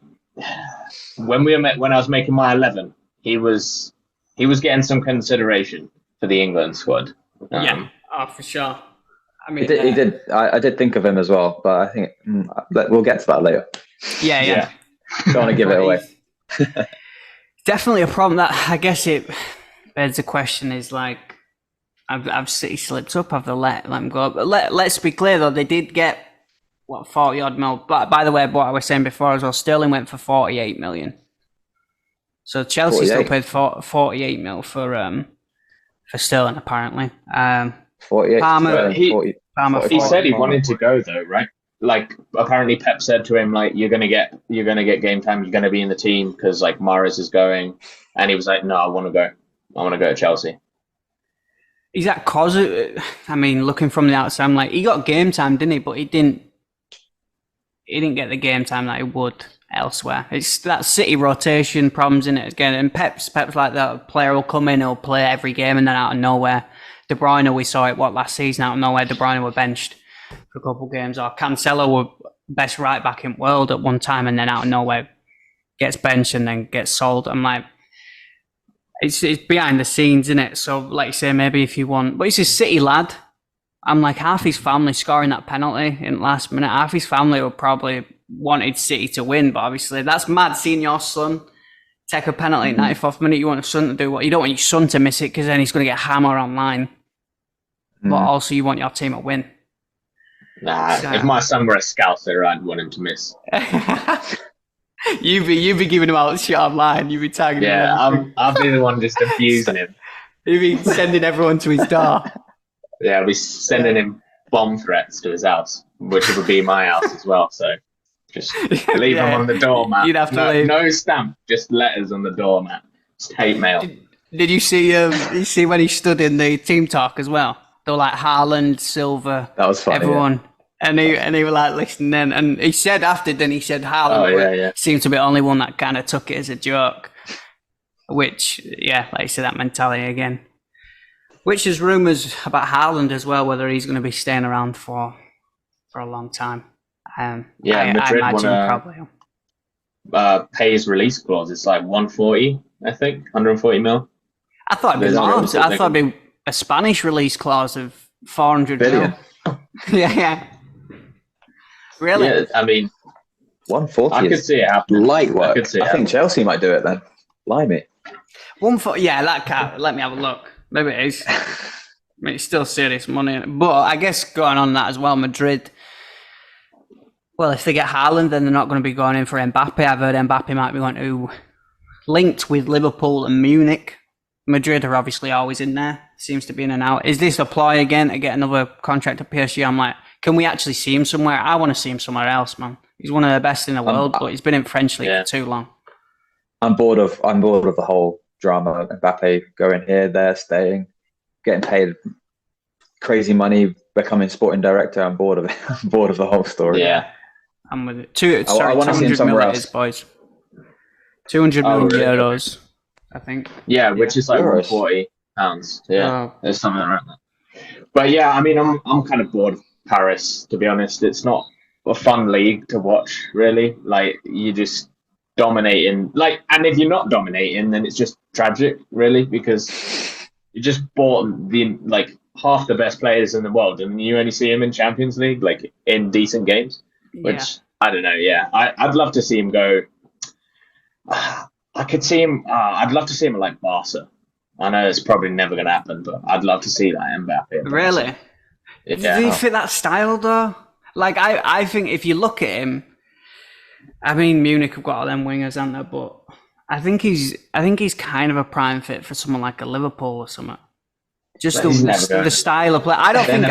when I was making my 11, he was getting some consideration for the England squad. For sure. I mean, he did. I did think of him as well, but I think we'll get to that later. Yeah. Don't want to give it away. Definitely a problem. That I guess it begs the question is, like, I've City slipped up. Have they let them go? But let's be clear though, they did get 40 odd mil. But by the way, what I was saying before as well, Sterling went for 48 million. So Chelsea 48. Still paid 48 mil for Sterling apparently. 48. Palmer, he said he wanted to go though, right? Like, apparently Pep said to him, like, you're gonna get game time. You're gonna be in the team because, like, Mahrez is going, and he was like, no, I want to go. I want to go to Chelsea. Is that cause? I mean, looking from the outside, I'm like, he got game time, didn't he? But he didn't get the game time that he would elsewhere. It's that City rotation problems in it again. And Pep's like that. A player will come in, he'll play every game, and then out of nowhere, De Bruyne, we saw it last season. Out of nowhere, De Bruyne were benched for a couple of games, or Cancelo were best right back in the world at one time, and then out of nowhere gets benched and then gets sold. I'm like, it's behind the scenes, isn't it? So, like you say, maybe if you want, but he's a City lad. I'm like, half his family scoring that penalty in the last minute. Half his family would probably wanted City to win, but obviously that's mad seeing your son take a penalty in 94th minute. You want your son to do what? You don't want your son to miss it because then he's going to get hammered online. But also you want your team to win. Nah, so, if my son were a Scouser, I'd want him to miss. You'd be giving him out shit online. You'd be tagging him. Yeah, I'll be the one just abusing him. You'd be sending everyone to his door. Yeah, I'll be sending him bomb threats to his house, which would be my house as well. So just leave him on the doormat. You'd have to leave. No stamp, just letters on the doormat. Just hate mail. Did you see? You see when he stood in the team talk as well? They were like Haaland, Silva, that was funny, everyone. Yeah. And he was like listening, and he said after, then he said Haaland seemed to be the only one that kind of took it as a joke. Which, like you said, that mentality again. Which is rumours about Haaland as well, whether he's going to be staying around for a long time. Madrid I imagine probably pay his release clause. It's like 140, I think, 140 mil. I thought it'd be more. I thought it'd be a Spanish release clause of 400 billion. Yeah. Really? Yeah, I mean, 140. I could see it happening. Light work. I think Chelsea might do it then. Blimey. 140. Yeah, that can't. Let me have a look. Maybe it is. I mean, it's still serious money. But I guess going on that as well, Madrid. Well, if they get Haaland, then they're not going to be going in for Mbappe. I've heard Mbappe might be going to linked with Liverpool and Munich. Madrid are obviously always in there. Seems to be in and out. Is this a ploy again to get another contract at PSG? I'm like, can we actually see him somewhere? I want to see him somewhere else, man. He's one of the best in the world, but he's been in French League for too long. I'm bored of the whole drama. Mbappe going here, there, staying, getting paid crazy money, becoming sporting director. I'm bored of it. I'm bored of the whole story. Yeah, I'm with it. I want to see him somewhere else, boys. 200 million euros, I think. Yeah, which is like £140. Yeah, there's something around that. But yeah, I mean, I'm kind of bored of Paris, to be honest. It's not a fun league to watch. Really, like you just dominating. Like, and if you're not dominating, then it's just tragic, really, because you just bought the half the best players in the world, and you only see him in Champions League, like in decent games. Which I don't know. Yeah, I'd love to see him go. I could see him. I'd love to see him like Barca. I know it's probably never going to happen, but I'd love to see like Mbappe. Really? Yeah. Do you fit that style though? Like I think if you look at him, I mean Munich have got all them wingers, haven't they? But I think he's kind of a prime fit for someone like a Liverpool or something. Just the style of play. I don't think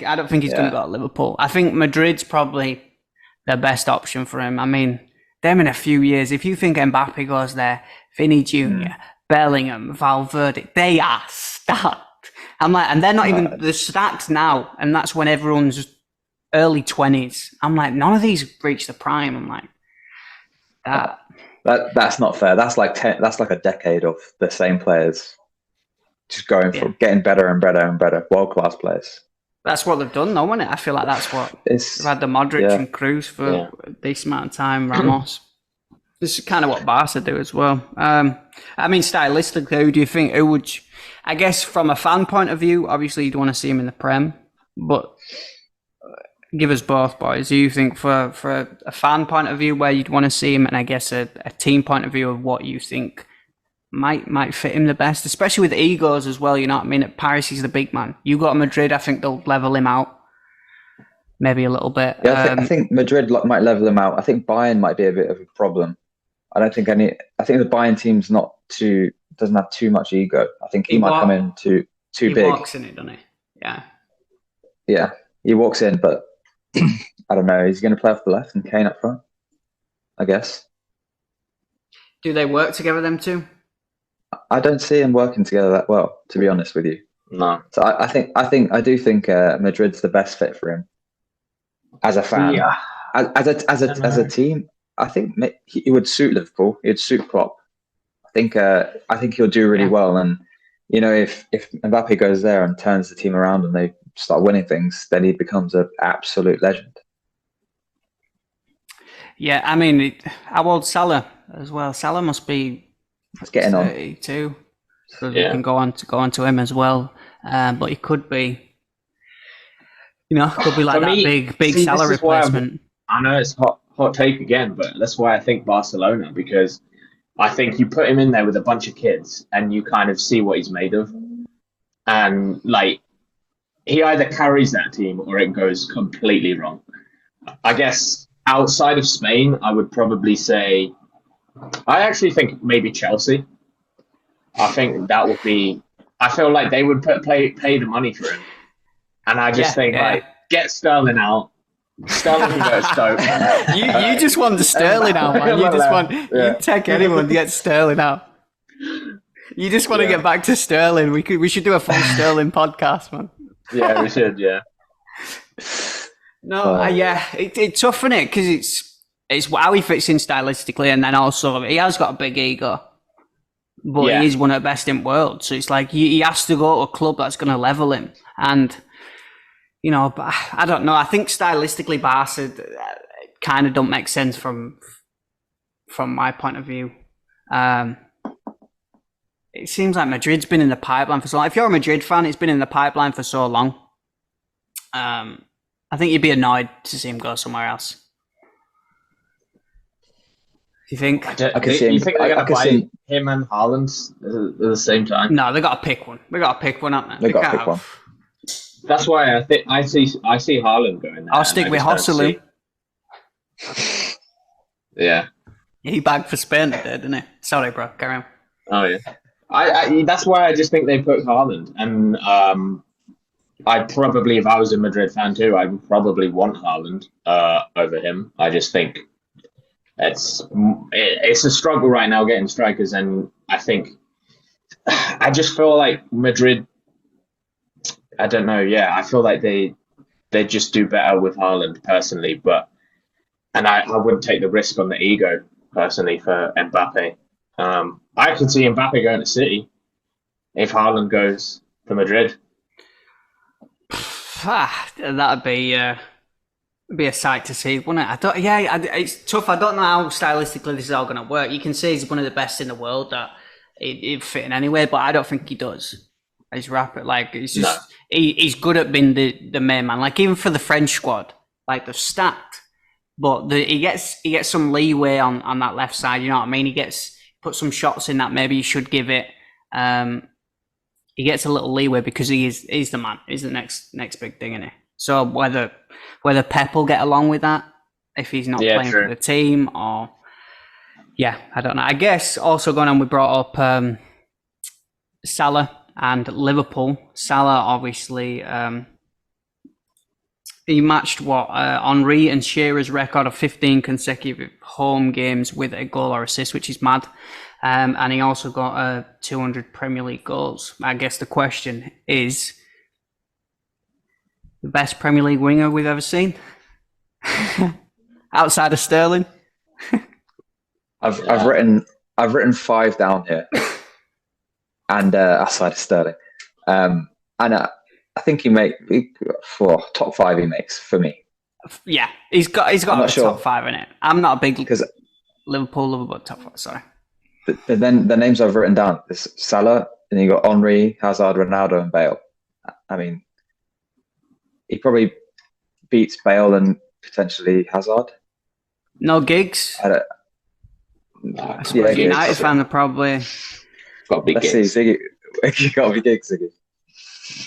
he's going to go to Liverpool. I think Madrid's probably the best option for him. I mean, them in a few years, if you think Mbappe goes there, Vinny Jr., Bellingham, Valverde, they are stacked. I'm like, and they're not even the stacked now, and that's when everyone's early 20s. I'm like, none of these reach the prime. I'm like, that's not fair. That's like a decade of the same players. Just going from getting better and better and better, world-class players. That's what they've done, though, isn't it? I feel like that's what they've had the Modric and Kroos for a decent amount of time. Ramos. This is kind of what Barca do as well. I mean, stylistically, who do you think? Who would? I guess from a fan point of view, obviously you'd want to see him in the Prem, but give us both, boys. Do you think for a fan point of view where you'd want to see him, and I guess a team point of view of what you think might fit him the best, especially with egos as well, you know what I mean? At Paris, he's the big man. You got Madrid, I think they'll level him out. Maybe a little bit. Yeah, I think Madrid might level him out. I think Bayern might be a bit of a problem. I think the Bayern team's doesn't have too much ego. I think he might come in too big. He walks in it, doesn't he? Yeah. Yeah, he walks in, but I don't know. He's going to play off the left and Kane up front, I guess. Do they work together, them two? I don't see them working together that well, to be honest with you. No. So I do think Madrid's the best fit for him as a fan. Yeah. As a team, I think he would suit Liverpool. He'd suit Klopp. I think he'll do really well. And you know, if Mbappe goes there and turns the team around and they start winning things, then he becomes an absolute legend. Yeah, I mean, how old Salah as well? Salah must be. It's getting 32, on. So we can go on to him as well. But he could be, could be like that big Salah replacement. I know it's hot take again, but that's why I think Barcelona, because I think you put him in there with a bunch of kids and you kind of see what he's made of. And like, he either carries that team or it goes completely wrong. I guess outside of Spain, I would probably say, I actually think maybe Chelsea. I think that would be. I feel like they would pay the money for him, and I just think like get Sterling out. Sterling can go to Stoke. You just want the Sterling out, man. You just want you take anyone to get Sterling out. You just want to get back to Sterling. We should do a full Sterling podcast, man. Yeah, we should. Yeah. No, it's tough, isn't it? Because it's how he fits in stylistically, and then also he has got a big ego, but he is one of the best in the world. So it's like he has to go to a club that's going to level him. And but I don't know. I think stylistically, Barca kind of don't make sense from my point of view. It seems like Madrid's been in the pipeline for so long. If you're a Madrid fan, it's been in the pipeline for so long. I think you'd be annoyed to see him go somewhere else. You think? You think they're going to buy him and Haaland at the same time? No, they got to pick one. They got to pick one, haven't they? They got to pick one. That's why I think I see Haaland going there. I'll stick with Joselu. Yeah. He bagged for Spain today, didn't he? Sorry, bro. Carry on. Oh yeah. I that's why I just think they put Haaland, and I'd probably, if I was a Madrid fan too, I'd probably want Haaland over him. I just think it's a struggle right now getting strikers, and I just feel like Madrid. I don't know. Yeah, I feel like they just do better with Haaland personally, and I wouldn't take the risk on the ego personally for Mbappe. I can see Mbappe going to City if Haaland goes to Madrid. That'd be It'd be a sight to see, wouldn't it? It's tough. I don't know how stylistically this is all going to work. You can say he's one of the best in the world, that he'd fit in anyway, but I don't think he does. He's rapid. Like, it's just, he's good at being the main man. Like, even for the French squad, like, they're stacked, but he gets some leeway on that left side, you know what I mean? He put some shots in that maybe he should give it. He gets a little leeway because he's the man. He's the next big thing, isn't he? So whether Pep will get along with that, if he's not playing for the team, or I don't know. I guess also going on, we brought up Salah and Liverpool. Salah obviously he matched Henry and Shearer's record of 15 consecutive home games with a goal or assist, which is mad. And he also got 200 Premier League goals. I guess the question is, the best Premier League winger we've ever seen? Outside of Sterling? I've written 5 down here. And outside of Sterling. And I think for top 5 he makes for me. Yeah, he's got a top 5 in it. I'm not a big Liverpool lover, but top 5, sorry. Then the names I've written down is Salah, and you got Henry, Hazard, Ronaldo, and Bale. I mean, he probably beats Bale and potentially Hazard. No Giggs. I suppose United fan are probably got to be Giggs. Let's see, Ziggy. You got to be Giggs, Ziggy.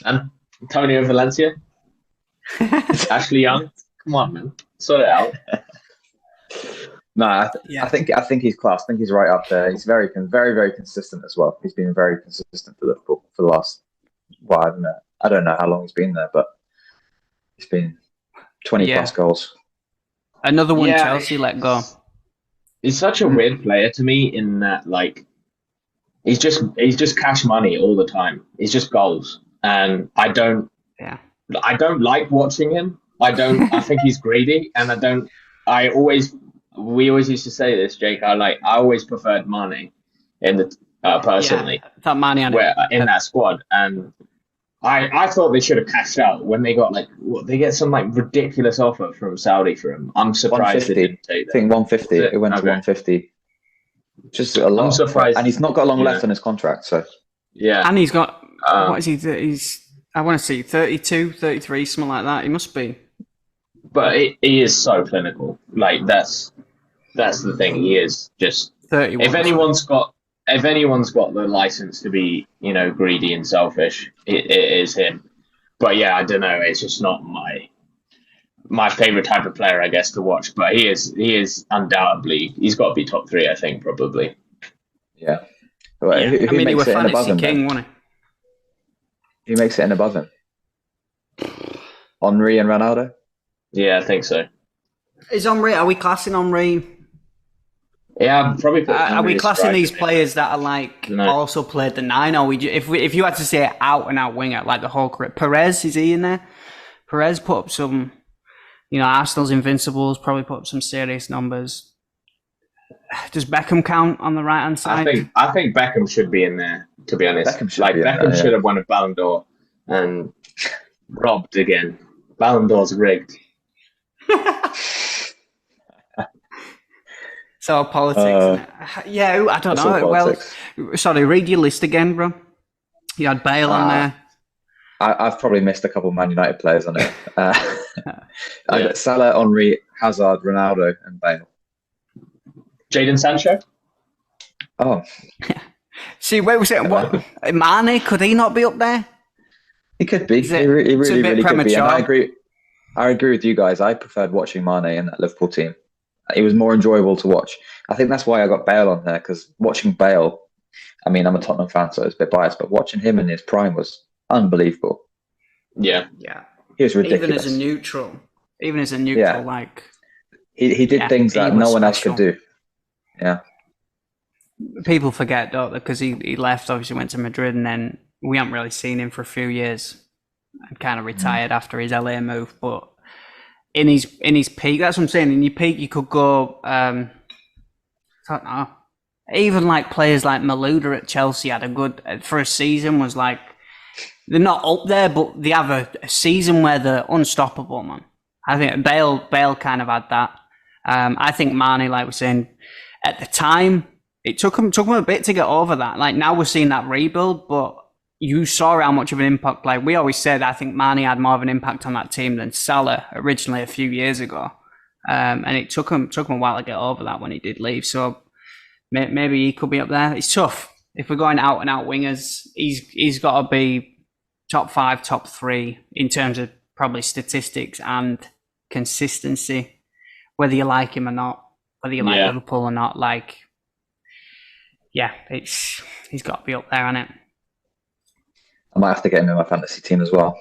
And Antonio Valencia, Ashley Young. Come on, man, sort it out. No, I think he's class. I think he's right up there. He's very, very consistent as well. He's been very consistent for Liverpool for the last. Well, I don't know how long he's been there, but he's been 20 plus goals. Another one Chelsea let go. He's such a weird player to me in that, like, he's just cash money all the time. He's just goals, and I don't like watching him. I think he's greedy, and we always used to say this, Jake. I always preferred Mane in the personally. I thought Mane in that squad, and I thought they should have cashed out when they got they get some ridiculous offer from Saudi for him. I'm surprised they didn't take that. I think 150. It went to 150. Just a lot. I'm surprised, and he's not got long left on his contract. So and he's got what is he? I want to see 32, 33, something like that. He must be. But he is so clinical. Like that's the thing. He is just 31. If anyone's got the license to be, greedy and selfish, it is him. But I don't know. It's just not my favorite type of player, I guess, to watch. But he is undoubtedly, he's got to be top 3, I think, probably. Yeah. Well, I mean, he was fantasy king, wasn't he? Who makes it in above him? Henry and Ronaldo? Yeah, I think so. Are we classing Henry? Yeah, probably. Are we classing these players that are also played the 9? Or if you had to say out and out winger, like the whole career, Perez, is he in there? Perez put up some, Arsenal's invincibles, probably put up some serious numbers. Does Beckham count on the right hand side? I think Beckham should be in there. To be honest, Beckham should have won a Ballon d'Or and robbed again. Ballon d'Or's rigged. So politics. I don't know. Well, sorry, read your list again, bro. You had Bale on there. I've probably missed a couple of Man United players on it. I got Salah, Henry, Hazard, Ronaldo, and Bale. Jadon Sancho. Oh. See, wait a second. What? Mane, could he not be up there? He could be. He really could be. And I agree with you guys. I preferred watching Mane in that Liverpool team. It was more enjoyable to watch. I think that's why I got Bale on there, because watching Bale, I mean, I'm a Tottenham fan, so it's a bit biased, but watching him in his prime was unbelievable. Yeah. He was ridiculous. Even as a neutral, like... He did things that no one else could do. Yeah. People forget, don't they? Because he left, obviously went to Madrid, and then we haven't really seen him for a few years. And kind of retired after his LA move, but in his peak, that's what I'm saying. In your peak, you could go. I don't know. Even like players like Malouda at Chelsea had a good for a season. Was like they're not up there, but they have a season where they're unstoppable, man. I think Bale kind of had that. I think Mane, like we're saying, at the time, it took him a bit to get over that. Like now we're seeing that rebuild, but you saw how much of an impact. Like we always said, I think Mane had more of an impact on that team than Salah originally a few years ago. And it took him a while to get over that when he did leave. So maybe he could be up there. It's tough. If we're going out and out wingers, he's got to be top 5, top 3 in terms of probably statistics and consistency, whether you like him or not, whether you like Liverpool or not. Like, yeah, he's got to be up there, hasn't it? I might have to get him in my fantasy team as well.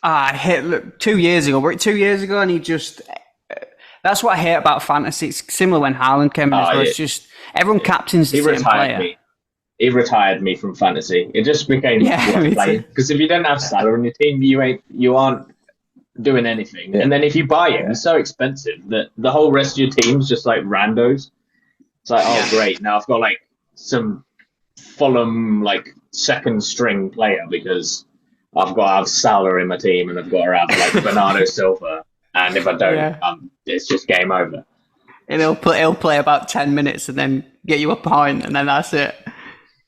I hate. Look, 2 years ago, and he just. That's what I hate about fantasy. It's similar when Haaland came in as well. It's just everyone captains the same player. He retired me from fantasy. It just became worth playing. Because if you don't have Salah on your team, you aren't doing anything. Yeah. And then if you buy him, he's so expensive that the whole rest of your team's just like randos. It's like, oh great, now I've got like some Fulham like second string player because I've got to have Salah in my team and I've got to have like Bernardo Silva. And if I don't, it's just game over. And he'll play about 10 minutes and then get you a point, and then that's it.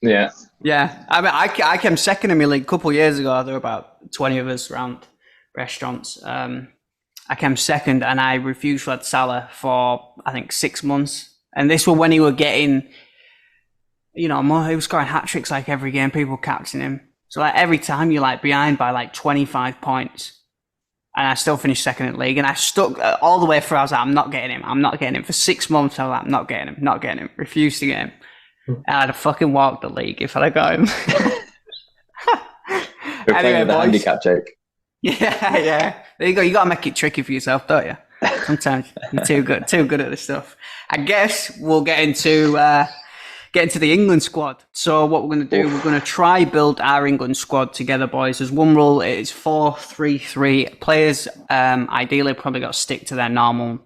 Yeah. Yeah. I mean, I came second in my league a couple of years ago. There were about 20 of us around restaurants. I came second, and I refused to have Salah for, I think, 6 months. And this was when he were getting, he was scoring hat-tricks like every game, people captaining him. So like every time you're like behind by like 25 points. And I still finished second in the league. And I stuck all the way through. I was like, I'm not getting him. For 6 months, I was like, I'm not getting him. Refused to get him. And I'd have fucking walked the league if I'd have got him. You're playing with the handicap joke. Yeah. There you go. You got to make it tricky for yourself, don't you? Sometimes you're too good at this stuff. I guess we'll get into the England squad. So what we're going to do, we're going to try build our England squad together, boys. There's one rule. It's 4-3-3. Players ideally probably got to stick to their normal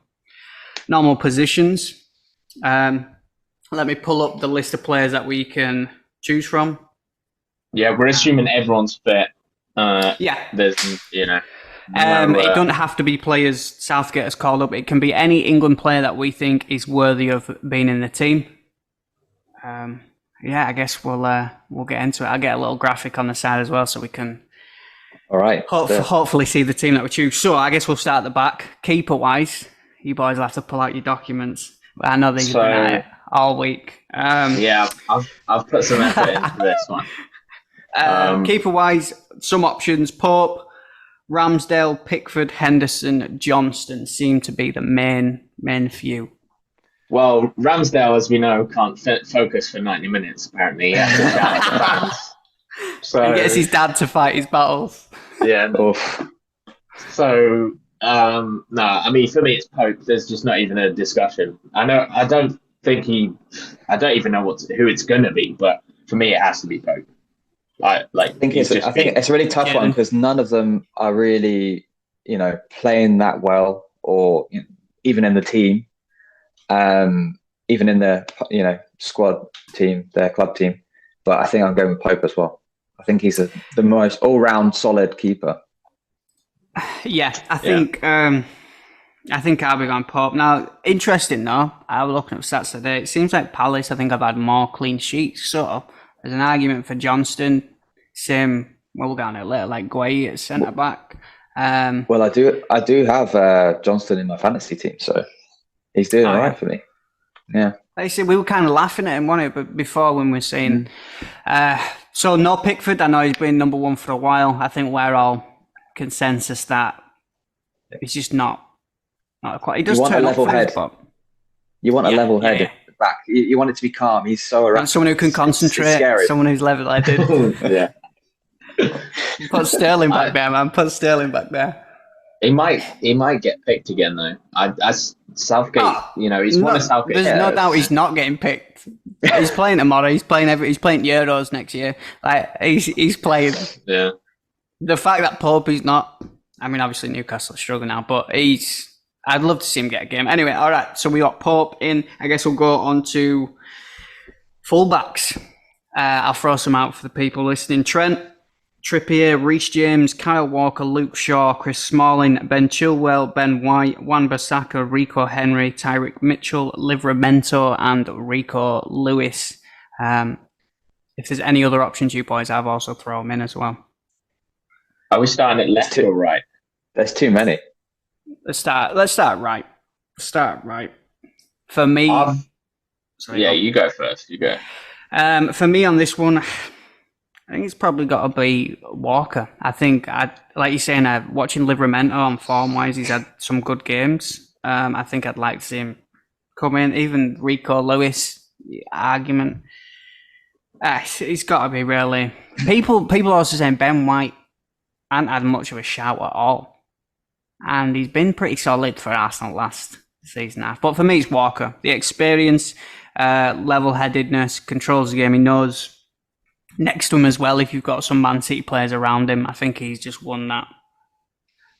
positions. Let me pull up the list of players that we can choose from. Yeah, we're assuming everyone's fit. There's, it doesn't have to be players Southgate has called up. It can be any England player that we think is worthy of being in the team. I guess we'll get into it. I'll get a little graphic on the side as well so we can hopefully see the team that we choose. So I guess we'll start at the back. Keeper-wise, you boys will have to pull out your documents. I know that you've been at it all week. I've put some effort into this one. Keeper-wise, some options. Pope, Ramsdale, Pickford, Henderson, Johnston seem to be the main few. Well, Ramsdale, as we know, can't focus for 90 minutes, apparently. So he gets his dad to fight his battles. Yeah. So, I mean, for me, it's Pope. There's just not even a discussion. I don't even know who it's going to be, but for me, it has to be Pope. I think it's a really tough one because none of them are really, playing that well, or even in the team. Even in their squad team, their club team, but I think I'm going with Pope as well. I think he's the most all-round solid keeper. Yeah, I think I'll be going Pope. Now, interesting though, I was looking at stats today. It seems like Palace, I think, have had more clean sheets. So there's an argument for Johnston. Same, we'll go on it later, like Gueye at centre back. Well, I do have Johnston in my fantasy team, so. He's doing all right for me. Yeah. Like I said, we were kind of laughing at him, wasn't it? But before, when we were saying, so no Pickford. I know he's been number one for a while. I think we're all consensus that he's just not quite. He does turn a level head. You want a level head back. You want it to be calm. He's so erratic. Someone who can concentrate. Someone who's level-headed. Yeah. Put Sterling back there, man. Put Sterling back there. He might get picked again though. As Southgate, he's one of Southgate. There's no doubt he's not getting picked. He's playing tomorrow. He's playing Euros next year. Like he's playing. Yeah. The fact that Pope is not. I mean, obviously Newcastle are struggling now, but I'd love to see him get a game. Anyway, all right. So we got Pope in. I guess we'll go on to fullbacks. I'll throw some out for the people listening. Trent, Trippier, Reece James, Kyle Walker, Luke Shaw, Chris Smalling, Ben Chilwell, Ben White, Wan-Bissaka, Rico Henry, Tyrick Mitchell, Livramento, and Rico Lewis. If there's any other options, you boys, I've also thrown them in as well. Are we starting at left or right? There's too many. Let's start right. Start right. For me... you go first. You go. For me on this one... I think it's probably got to be Walker. I think, like you're saying, watching Livramento on form-wise, he's had some good games. I think I'd like to see him come in. Even Rico Lewis argument. He's got to be really... People also saying Ben White hasn't had much of a shout at all. And he's been pretty solid for Arsenal last season half. But for me, it's Walker. The experience, level-headedness, controls the game. He knows... Next to him as well, if you've got some Man City players around him, I think he's just won that.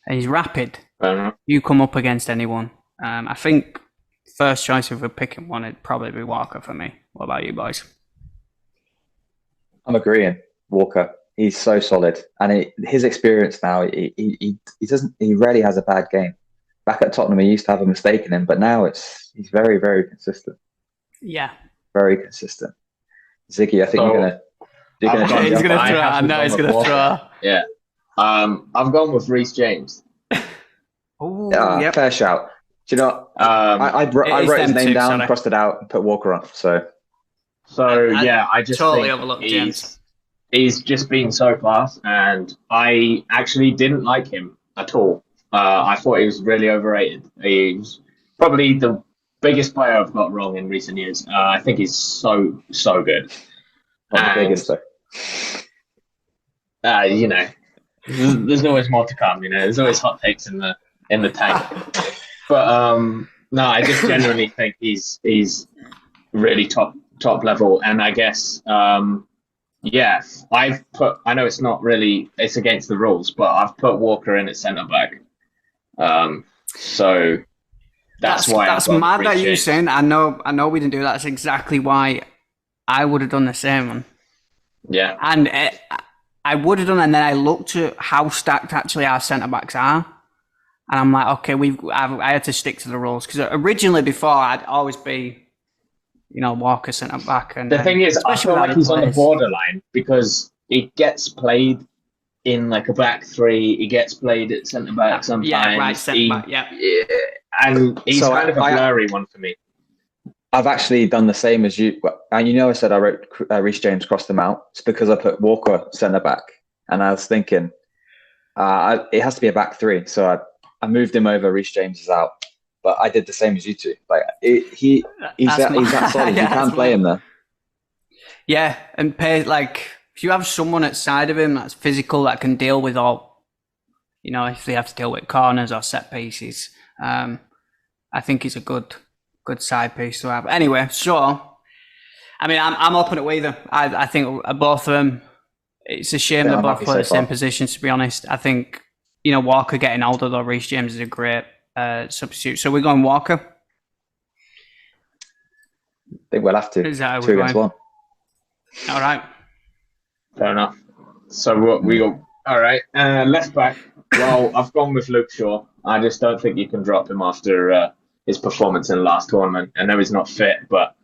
And he's rapid. You come up against anyone. I think first choice if we're picking one, it'd probably be Walker for me. What about you boys? I'm agreeing. Walker, he's so solid, and his experience now, he rarely has a bad game. Back at Tottenham, he used to have a mistake in him, but now he's very, very consistent. Yeah, very consistent. Ziggy, I think you're gonna. He's going to throw. I know he's going to throw. Yeah. I've gone with Reece James. Yep. Fair shout. Do you know, I wrote his name down, crossed it out, and put Walker on. So I just totally think overlooked James. He's just been so class, and I actually didn't like him at all. I thought he was really overrated. He's probably the biggest player I've got wrong in recent years. I think he's so good. Not the biggest though. There's always more to come. There's always hot takes in the tank. But no, I just genuinely think he's really top level. And I guess I've put. I know it's against the rules, but I've put Walker in at centre back. So that's why. That's mad that you're saying. I know we didn't do that. That's exactly why. I would have done the same one. Yeah. And I would have done, and then I looked at how stacked actually our centre-backs are. And I'm like, okay, I had to stick to the rules. Because originally before, I'd always be, Walker centre-back. And the thing is, I feel like he's on the borderline because he gets played in like a back three. He gets played at centre-back sometimes. Yeah, right, centre-back, yeah. And he's kind of a blurry one for me. I've actually done the same as you. And I said I wrote Reece James crossed them out. It's because I put Walker centre back. And I was thinking, it has to be a back three. So I moved him over. Reece James is out. But I did the same as you two. Like he's that solid. You can't play him there. Yeah, and if you have someone outside of him that's physical, that can deal with all, if they have to deal with corners or set pieces, I think he's a good side piece to have. Anyway, so I'm open at either. I think both of them. It's a shame they both play the same positions. To be honest, I think Walker getting older though. Reece James is a great substitute. So we're going Walker. I think we'll have to. 2 against 1. All right. Fair enough. So what we got? All right. Left back. Well, I've gone with Luke Shaw. I just don't think you can drop him after his performance in the last tournament. I know he's not fit, but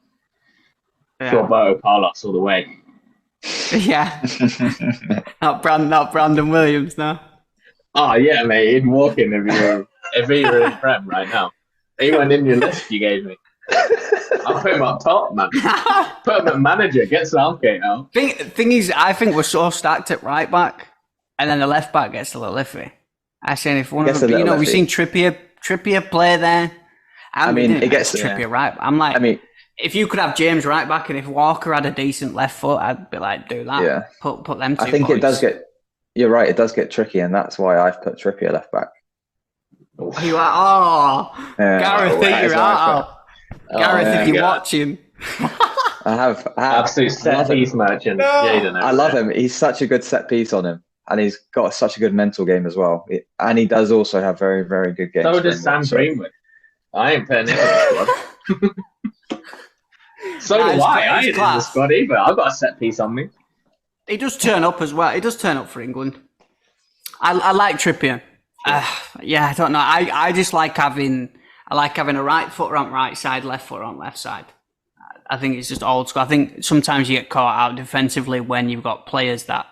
Roberto Carlos all the way. Yeah. not Brandon Williams, no. Oh yeah, mate. He'd walk in if he were in Prem right now. He went in your list you gave me. I'll put him up top, man. Put him at manager. Get Southgate out. Thing is, I think we're so stacked at right back, and then the left back gets a little iffy. I say if one of them, we've seen Trippier play there. It gets Trippier right. I'm like, if you could have James right back, and if Walker had a decent left foot, I'd be like, do that. Yeah. Put them two. I think it does get. You're right. It does get tricky, and that's why I've put Trippier left back. You are. Gareth, you're out. Gareth, if you're watching. I have absolute set piece merchant. Jaden, I love him. He's such a good set piece on him, and he's got such a good mental game as well. And he does also have very, very good games. So does Sam Greenwood. I ain't putting him in the squad. So do I. I ain't in the squad either. I've got a set piece on me. He does turn up as well. He does turn up for England. I like Trippier. Yeah, I don't know. I just like having a right foot on right side, left foot on left side. I think it's just old school. I think sometimes you get caught out defensively when you've got players that,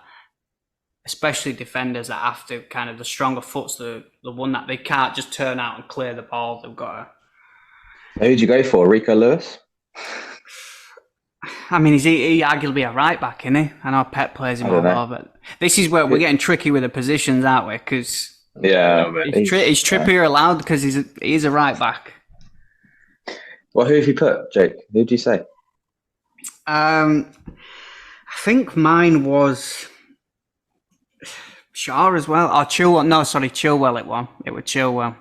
especially defenders, that have to kind of, the stronger foot's the one that they can't just turn out and clear the ball. They've got to. Who'd you go for? Rico Lewis? I mean, he arguably a right back, isn't he? I know Pep plays him all over, but this is where we're getting tricky with the positions, aren't we? Because is Trippier allowed because he's a right back? Well, who have you put, Jake? Who'd you say? I think mine was Shaw as well. Or Chilwell. No, sorry, Chilwell it was. It was Chilwell.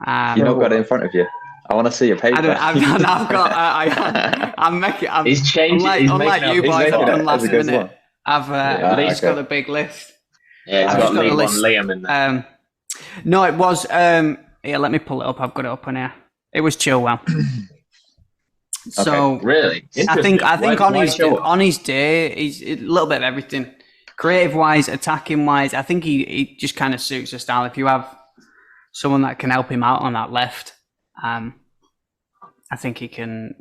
You've not got it in front of you. I want to see your paper. I've got. I'm making. He's changing. Unlike you boys, I've done last minute. I've Lee's got a big list. Yeah, he's got Liam in there. No, it was. Here, let me pull it up. I've got it up on here. It was Chilwell. So really, I think on his day, he's a little bit of everything. Creative wise, attacking wise, I think he just kind of suits the style. If you have someone that can help him out on that left. I think he can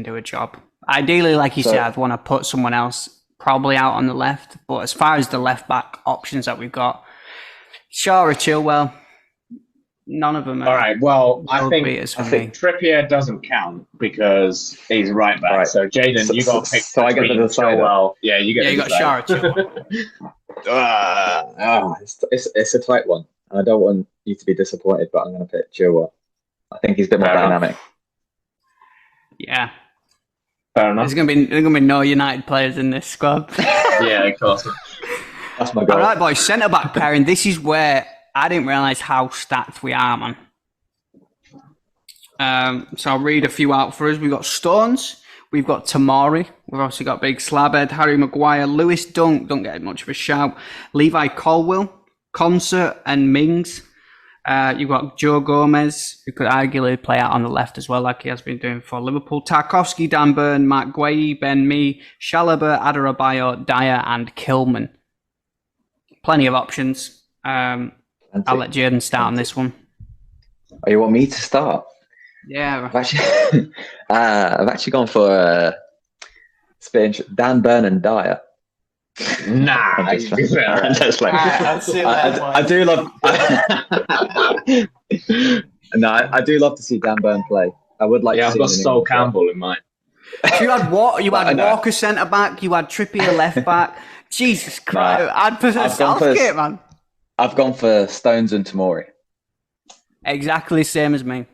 do a job. Ideally, like you said, I'd want to put someone else probably out on the left. But as far as the left back options that we've got, Shaw or Chilwell, none of them. All right. Well, I think Trippier doesn't count because he's right back. Right. So Jaden, you got to pick. So I get to decide. Chilwell. Yeah, you got Shaw or Chilwell. It's a tight one. I don't want you to be disappointed, but I'm going to pick Chilwell. I think he's a bit more dynamic. Yeah. Fair enough. There's going to be no United players in this squad. Yeah, of course. That's my goal. All right, boys. Centre-back pairing. This is where I didn't realise how stacked we are, man. So I'll read a few out for us. We've got Stones. We've got Tamari. We've obviously got Big Slabhead, Harry Maguire, Lewis Dunk. Don't get much of a shout. Levi Colwill, Concert and Mings. You've got Joe Gomez, who could arguably play out on the left as well, like he has been doing for Liverpool. Tarkowski, Dan Burn, Matt Gueye, Ben Mee, Chalobah, Adebayo, Dyer, and Kilman. Plenty of options. I'll let Jaden start on this one. Oh, you want me to start? Yeah. I've actually gone for Dan Burn and Dyer. Nah, I do love. No, I do love to see Dan Burn play. I would like. Yeah, to I've got Sol Campbell in mind. You had what? You had Walker centre back. You had Trippier left back. Jesus Christ! No, I'd prefer Southgate, man. I've gone for Stones and Tamori. Exactly the same as me.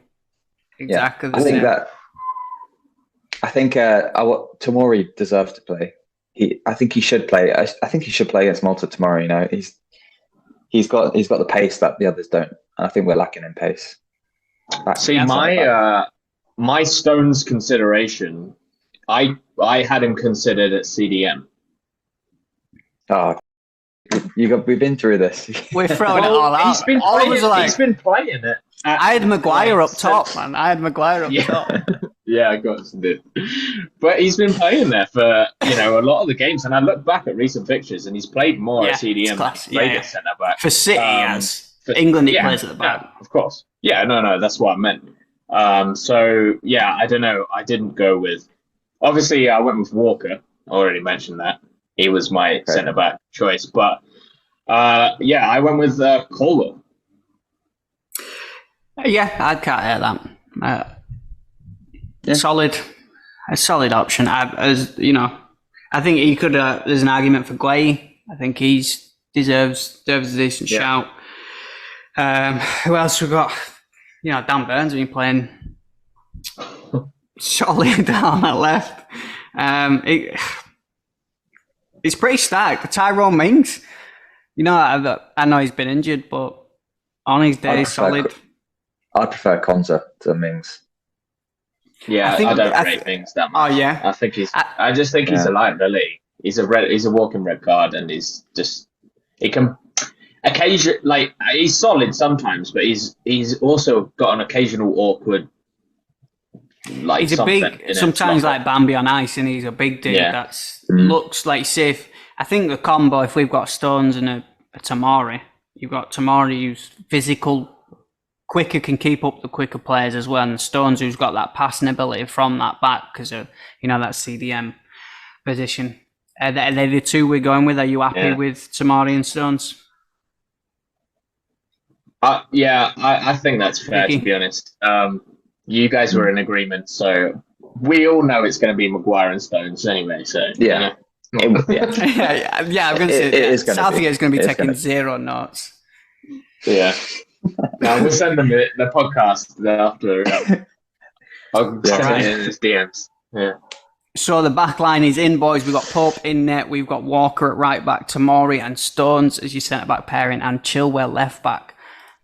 Exactly the same. I think Tamori deserves to play. I think he should play. I think he should play against Malta tomorrow. You know, he's got the pace that the others don't. And I think we're lacking in pace. See, my Stones consideration, I had him considered at CDM. Oh, we've been through this. We're throwing it all out. He's been playing it. I had Maguire up top, man. I had Maguire up top. Yeah, I got it. But he's been playing there for a lot of the games, and I look back at recent fixtures, and he's played more at CDM than he's played at centre back. For City, for England, he plays at the back. Yeah, of course. Yeah, no, that's what I meant. So yeah, I don't know. I didn't go with. Obviously, I went with Walker. I already mentioned that he was my centre back choice, but I went with Colwell. Yeah, I can't hear that. A solid option. I think he could. There's an argument for Gueye. I think he deserves a decent shout. Who else we got? Dan Burns has been playing solid down that left. It's pretty stacked. Tyrone Mings. I know he's been injured, but on his day, he's solid. I prefer Konza to Mings. Yeah, I don't rate Mings that much. Oh yeah, I just think he's a liability. He's a walking red card, and he can occasionally he's solid sometimes, but he's also got an occasional awkward. He's a big, sometimes like Bambi on ice, and he's a big dude looks like safe. I think the combo, if we've got Stones and a Tamari, you've got Tamari who's physical, quicker, can keep up the quicker players as well, and Stones who's got that passing ability from that back because of, that CDM position. Are they the two we're going with? Are you happy with Tamari and Stones? I think that's fair, to be honest. You guys were in agreement, so we all know it's going to be Maguire and Stones anyway. So yeah. I'm going to say Southgate is going to be taking 0 notes. Yeah. No, we'll send them the podcast after. I'll send it in his DMs. Yeah. So the back line is in, boys. We've got Pope in net. We've got Walker at right back, Tamori and Stones as your centre back pairing, and Chilwell left back.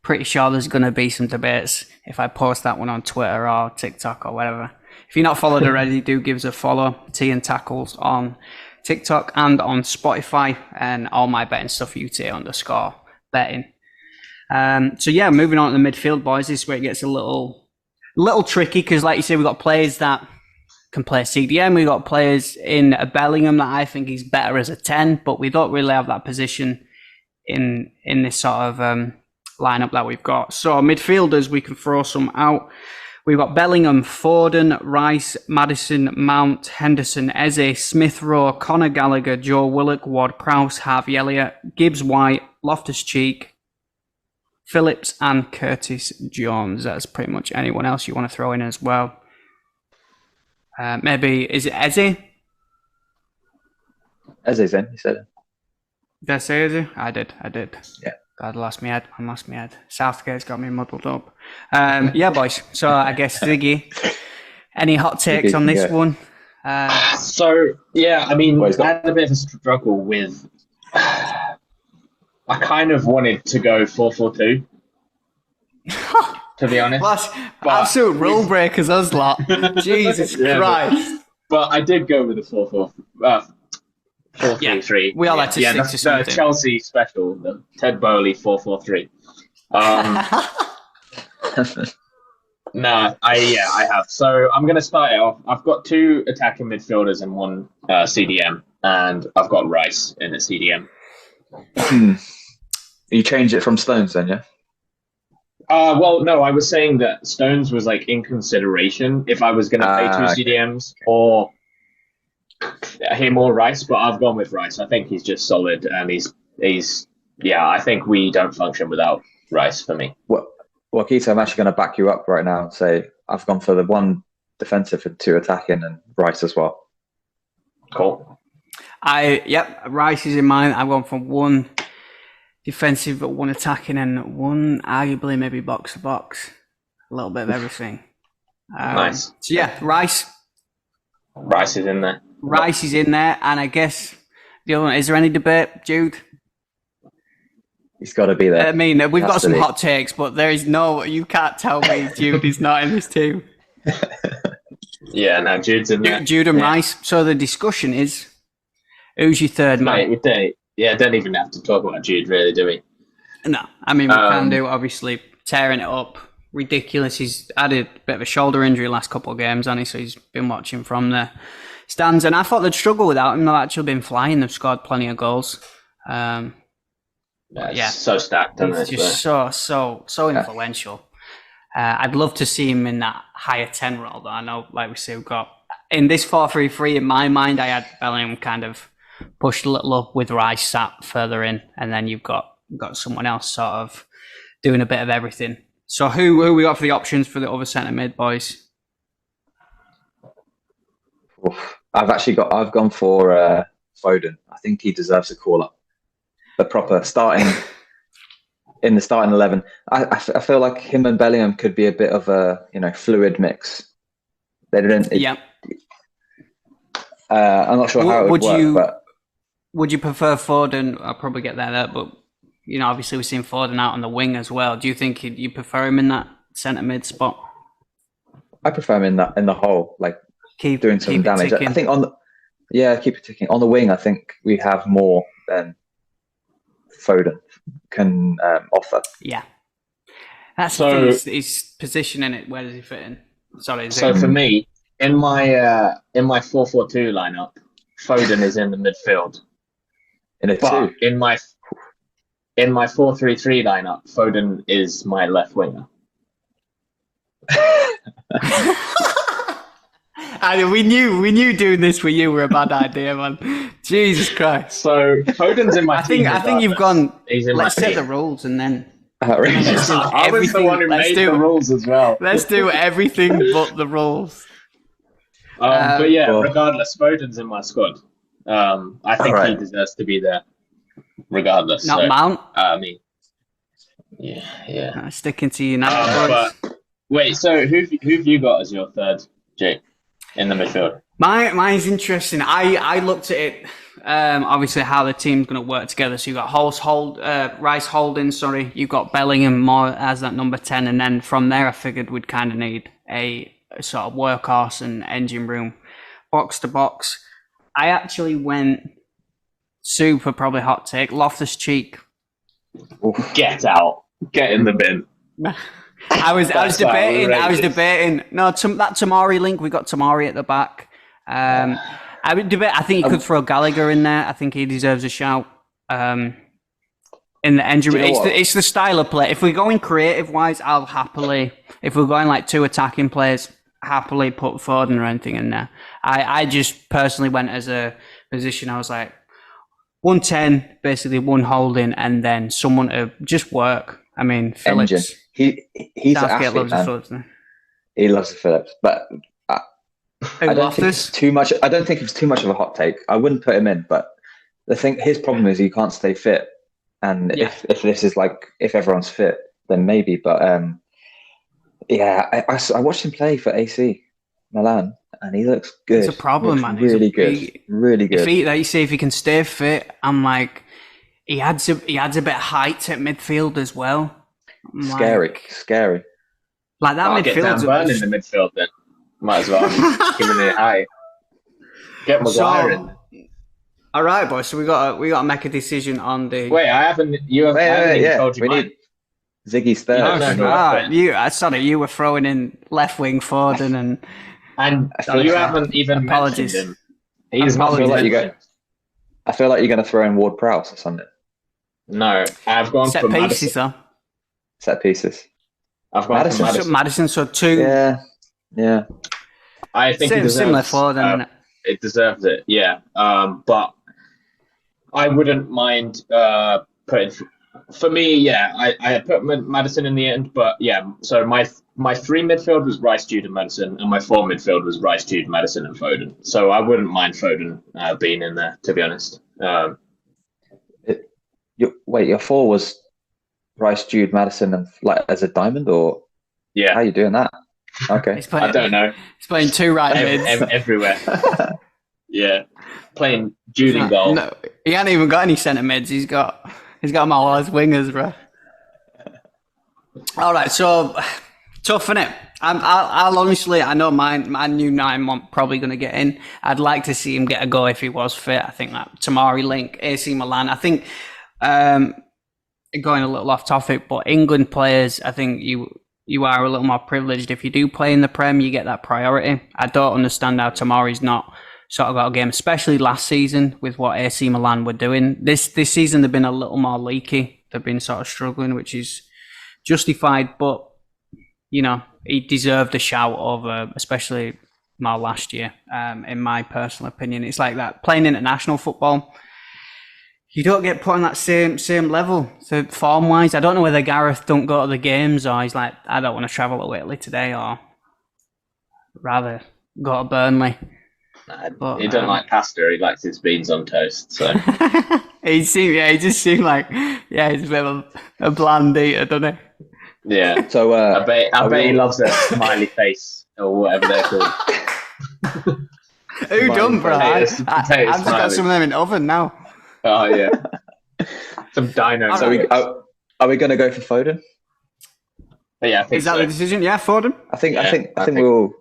Pretty sure there's going to be some debates if I post that one on Twitter or TikTok or whatever. If you're not followed already, do give us a follow. Tea and Tackles on TikTok and on Spotify, and all my betting stuff UT_betting. Moving on to the midfield, boys. This is where it gets a little tricky because, like you say, we've got players that can play CDM. We've got players in Bellingham that I think he's better as a 10, but we don't really have that position in this sort of lineup that we've got. So midfielders, we can throw some out. We've got Bellingham, Foden, Rice, Maddison, Mount, Henderson, Eze, Smith Rowe, Conor Gallagher, Joe Willock, Ward-Prowse, Harvey Elliott, Gibbs-White, Loftus-Cheek, Phillips, and Curtis Jones. That's pretty much anyone else you want to throw in as well. Maybe, is it Eze? Eze's in, you said it. Did I say Eze? I did. Yeah. God, I lost my head. Southgate's got me muddled up. Boys. So I guess Ziggy, any hot takes on this one? I had a bit of a struggle with. I kind of wanted to go 4-4-2. To be honest, absolute rule breakers, us lot. Jesus Christ! But I did go with the 4-3-3. We all like to stick to something. The Chelsea special, the Ted Bowley 4-4-3. I have. So I'm going to start it off. I've got 2 attacking midfielders and 1 CDM, and I've got Rice in the CDM. You changed it from Stones then, yeah? No, I was saying that Stones was in consideration if I was going to play 2 CDMs or him or Rice, but I've gone with Rice. I think he's just solid, and he's I think we don't function without Rice for me. Well, Keita, I'm actually going to back you up right now and say I've gone for the 1 defensive and 2 attacking, and Rice as well. Cool. Rice is in mine. I've gone for 1 defensive, 1 attacking, and 1 arguably maybe box to box. A little bit of everything. Nice. So Rice. Rice is in there. Rice is in there, and I guess the other one, is there any debate, Jude? He's got to be there. I mean, we've got some hot takes, but there is you can't tell me Jude is not in this team. No, Jude's in there. Jude and Rice. So the discussion is, who's your third man? Don't even have to talk about Jude, really, do we? No, I mean, we can do, obviously, tearing it up. Ridiculous. He's had a bit of a shoulder injury last couple of games, hasn't he? So he's been watching from the stands, and I thought they'd struggle without him. They've actually been flying. They've scored plenty of goals. So stacked. He's just so influential. I'd love to see him in that higher 10 role, though. I know, like we say, we've got in this 4-3-3. In my mind, I had Bellingham kind of pushed a little up with Rice sat further in, and then you've got someone else sort of doing a bit of everything. So who we got for the options for the other centre mid, boys? I've gone for Foden. I think he deserves a call up. The proper starting in the starting 11. I feel like him and Bellingham could be a bit of a fluid mix. They didn't. I'm not sure how it would work, but would you prefer Foden? I'll probably get there, but obviously we've seen Foden out on the wing as well. Do you think you prefer him in that centre mid spot? I prefer him in the hole, keep doing some damage. Ticking. I think keep it ticking. On the wing, I think we have more than Foden can offer. Yeah, that's the thing. His position in it. Where does he fit in? So for me, in my 4-4-2 lineup, Foden is in the midfield. In a But two. in my 4-3-3 lineup, Foden is my left winger. We knew doing this with you were a bad idea, man. Jesus Christ. So Foden's in my team. I think you've gone. He's in Let's my set team. the rules and then. Outrageous. I was the one who made the rules as well. Let's do everything but the rules. But yeah, regardless, Foden's in my squad. I think he deserves to be there, regardless. Not Mount. I mean, yeah. Sticking to United. But wait, so who've you got as your third, Jake, in the midfield? Mine's interesting. I looked at it. Obviously, how the team's going to work together. So you've got Rice Holding. Sorry, you've got Bellingham more as that number 10, and then from there, I figured we'd kind of need a sort of workhorse and engine room, box to box. I actually went super probably hot take Loftus-Cheek. Get out, get in the bin. I was debating. No, that Tamari link. We got Tamari at the back. I would debate. I think you could throw Gallagher in there. I think he deserves a shout. In the engine, it's the style of play. If we're going creative wise, I'll happily. If we're going like two attacking players, happily put Foden or anything in there. I just personally went as a position. I was like 110, basically one holding, and then someone to just work. I mean, Phillips. Engine. He's an athlete, loves man. Phillips, no? He loves the Phillips, but I don't think it's too much. I don't think it's too much of a hot take. I wouldn't put him in, but his problem is he can't stay fit. And if this is like if everyone's fit, then maybe. But I watched him play for AC Milan, and he looks good. It's a problem, man. Really good, really good. If he can stay fit, I'm like, he adds a bit of height at midfield as well. Scary. Like that midfield. Get Dan Burn in the midfield then. Might as well give him a high. Get Maguire in. All right, boys. So we got to make a decision on the. Wait, I haven't. You have. Told you we mine. need Ziggy's third. No. You were throwing in left wing Foden and you haven't even mentioned him. He's not. I feel like you're going to throw in Ward Prowse or something. No, I've gone set for pieces Madison. though. Set pieces. I've gone for Madison. So two. Yeah. I think it deserves, similar Foden. It deserves it. Yeah. But I wouldn't mind putting. For me, yeah, I put Madison in the end, but yeah. So my 3 midfield was Rice, Jude, and Madison, and my 4 midfield was Rice, Jude, Madison, and Foden. So I wouldn't mind Foden being in there, to be honest. Your 4 was Rice, Jude, Madison, and like as a diamond, or yeah, how are you doing that? Okay, I don't know. He's playing 2 right mids everywhere. Yeah, playing Jude in goal. No, he hasn't even got any centre mids. He's got them all as wingers, bro. All right, so tough, innit? I'll honestly, I know my new 9 won't probably going to get in. I'd like to see him get a go if he was fit. I think that Tamari link, AC Milan. I think going a little off topic, but England players, I think you are a little more privileged. If you do play in the Prem, you get that priority. I don't understand how Tamari's not sort of got a game, especially last season with what AC Milan were doing. This season they've been a little more leaky. They've been sort of struggling, which is justified, but you know, he deserved a shout over, especially more last year, in my personal opinion. It's like that playing international football. You don't get put on that same level. So form wise, I don't know whether Gareth don't go to the games or he's like, I don't want to travel to Italy today, or rather go to Burnley. He doesn't like pasta. He likes his beans on toast. So he just seemed like he's a bit of a bland eater, doesn't he? Yeah. So I bet he loves a smiley face or whatever they're called. Who done, bro? I've just got some of them in the oven now. Oh yeah, some dino. So are we going to go for Foden? Yeah, I think is that the decision? Yeah, Foden. I think we'll.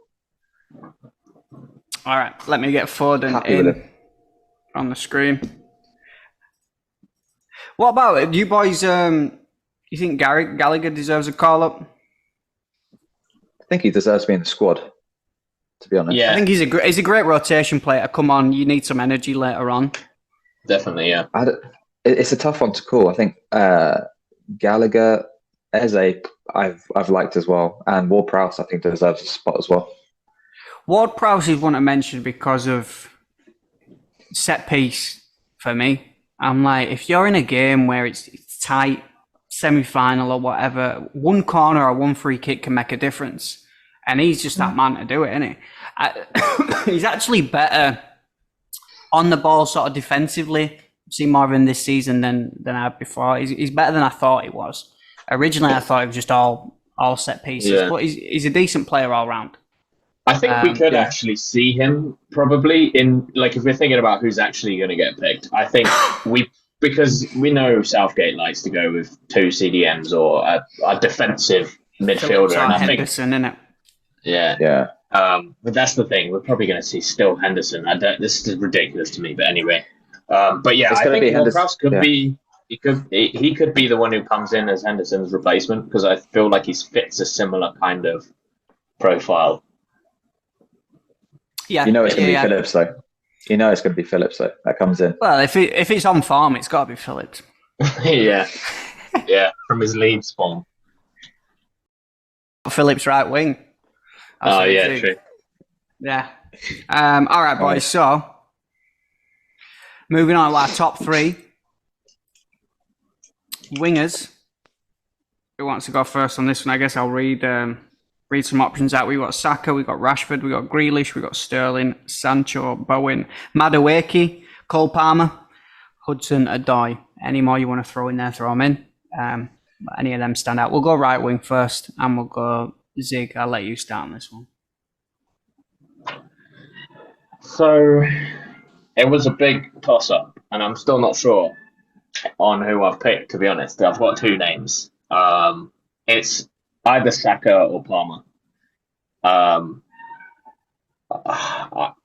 All right, let me get Foden in on the screen. What about it? You boys? You think Gallagher deserves a call up? I think he deserves to be in the squad. To be honest, I think he's a great rotation player. Come on, you need some energy later on. definitely, yeah. It's a tough one to call. I think Gallagher, Eze, I've liked as well, and Ward-Prowse I think deserves a spot as well. Ward-Prowse is one to mention because of set piece for me. I'm like, if you're in a game where it's tight, semi-final or whatever, one corner or one free kick can make a difference. And he's just that man to do it, isn't he? He's actually better on the ball sort of defensively. I've seen more of him this season than I had before. He's better than I thought he was. Originally, I thought he was just all set pieces, but he's a decent player all round. I think we could actually see him probably in, like, if we're thinking about who's actually going to get picked, I think because we know Southgate likes to go with two CDMs or a defensive midfielder. And I Henderson, think, innit? Yeah. But that's the thing. We're probably going to see still Henderson. This is ridiculous to me, but anyway. But yeah, I think Ward-Prowse could be. He could be the one who comes in as Henderson's replacement because I feel like he fits a similar kind of profile. Yeah, it's going to be Phillips though. It's going to be Phillips though. That comes in. Well, if it's on form, it's got to be Phillips. yeah, from his Leeds form. Phillips right wing. True. Yeah. All right, boys. So moving on to our top three wingers. Who wants to go first on this one? I guess I'll read some options out. We've got Saka, we've got Rashford, we've got Grealish, we've got Sterling, Sancho, Bowen, Madueke, Cole Palmer, Hudson, Odoi. Any more you want to throw in there, throw them in. Any of them stand out. We'll go right wing first, and we'll go Zig. I'll let you start on this one. So it was a big toss-up, and I'm still not sure on who I've picked, to be honest. I've got two names. It's either Saka or Palmer. I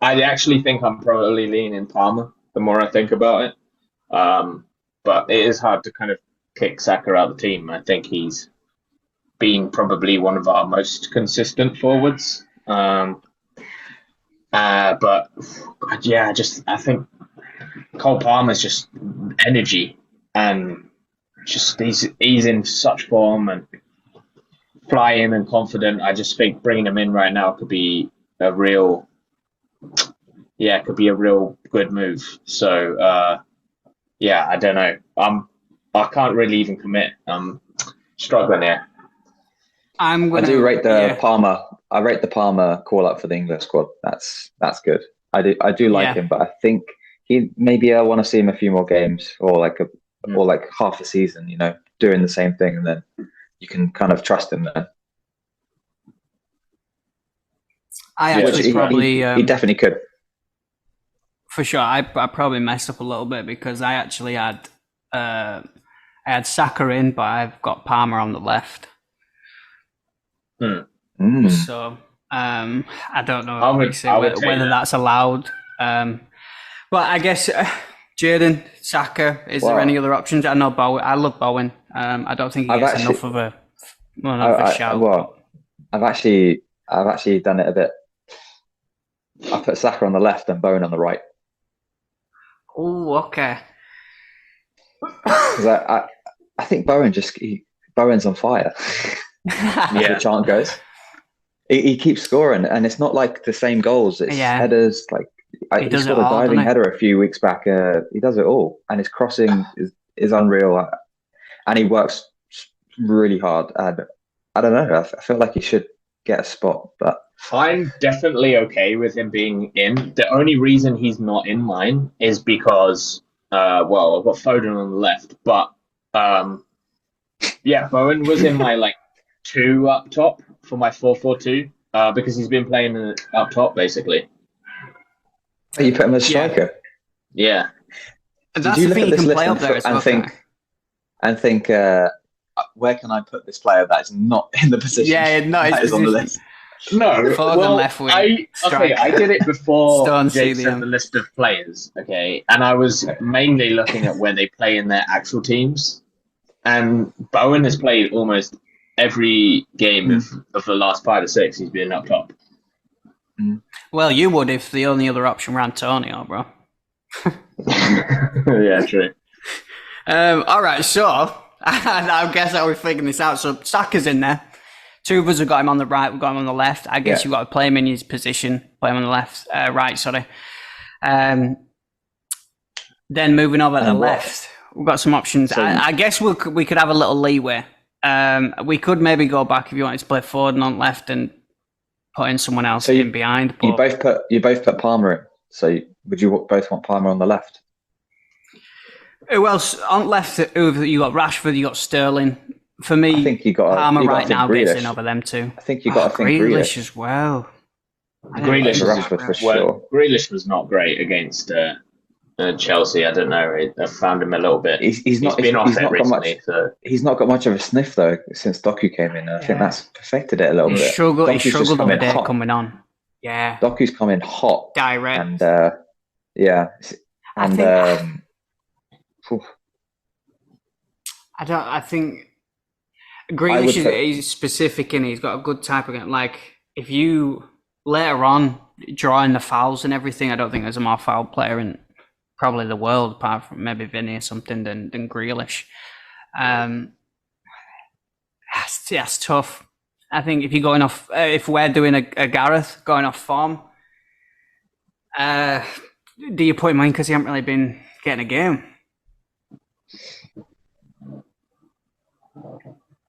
actually think I'm probably leaning Palmer the more I think about it. But it is hard to kind of kick Saka out of the team. I think he's been probably one of our most consistent forwards. But yeah, I think Cole Palmer's just energy and just he's in such form and flying and confident. I just think bringing him in right now could be a real good move. So I don't know. I can't really even commit. I'm struggling here. I do rate the Palmer. I rate the Palmer call up for the England squad. That's good. I do like him, but I think I want to see him a few more games or like half a season. Doing the same thing, and then you can kind of trust him there. He definitely could. For sure, I probably messed up a little bit because I actually had Saka in, but I've got Palmer on the left. So I don't know whether that's allowed. But I guess Jadon, Saka. Is there any other options? I know Bowen. I love Bowen. I don't think he gets enough of a shout. Well, I've actually done it a bit. I put Saka on the left and Bowen on the right. Oh, okay. Because I think Bowen's on fire. The chant goes. He keeps scoring, and it's not like the same goals. It's headers. Like he scored a diving header a few weeks back. He does it all, and his crossing is unreal, and he works really hard. And I don't know. I feel like he should get a spot, but I'm definitely okay with him being in. The only reason he's not in mine is because, I've got Foden on the left, but Bowen was in my 2 up top for my 4-4-2 because he's been playing up top basically. Oh, you put him as striker? Yeah. Did you look at this list and think, where can I put this player that is not in the position? That is on the list. No, left wing. I did it before Jake said the list of players. Okay, and I was mainly looking at where they play in their actual teams, and Bowen has played almost every game of the last 5 or 6. He's been up top. Well, you would if the only other option were Antonio, bro. Yeah, true. All right, so I guess that we're figuring this out. So Saka's in there. Two of us have got him on the right, we've got him on the left. I guess you've got to play him in his position, play him on the left, right, sorry. Then moving over to the left, we've got some options. So I guess we could have a little leeway. We could maybe go back if you wanted to play forward and on left and put in someone else in behind. But you both put Palmer in. So would you both want Palmer on the left? Who else on left? You got Rashford, you got Sterling. For me, I think you got Palmer right now gets in over them two. I think you got to think Grealish as well. Grealish was not great against Chelsea. I don't know. I found him a little bit. He's not got much of a sniff though since Doku came in. I think that's perfected it a little bit. He struggled on the day coming on. Yeah, Doku's coming hot, direct, and I think Grealish is specific and he's got a good type of game. Like if you later on drawing the fouls and everything, I don't think there's a more foul player in probably the world apart from maybe Vinny or something than Grealish. That's tough. I think if you're going off, if we're doing a Gareth going off form, do you put him in because he hasn't really been getting a game?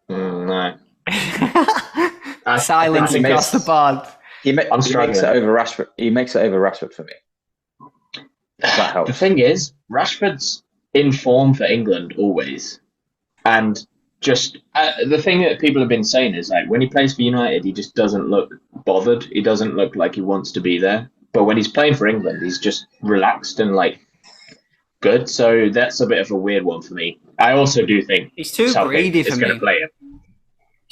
No. Silence across the board. He makes it over Rashford. He makes it over Rashford for me. That helps. The thing is, Rashford's in form for England always, and just the thing that people have been saying is like when he plays for United, he just doesn't look bothered. He doesn't look like he wants to be there. But when he's playing for England, he's just relaxed and like good. So that's a bit of a weird one for me. I also do think he's too greedy for me. Going to play him.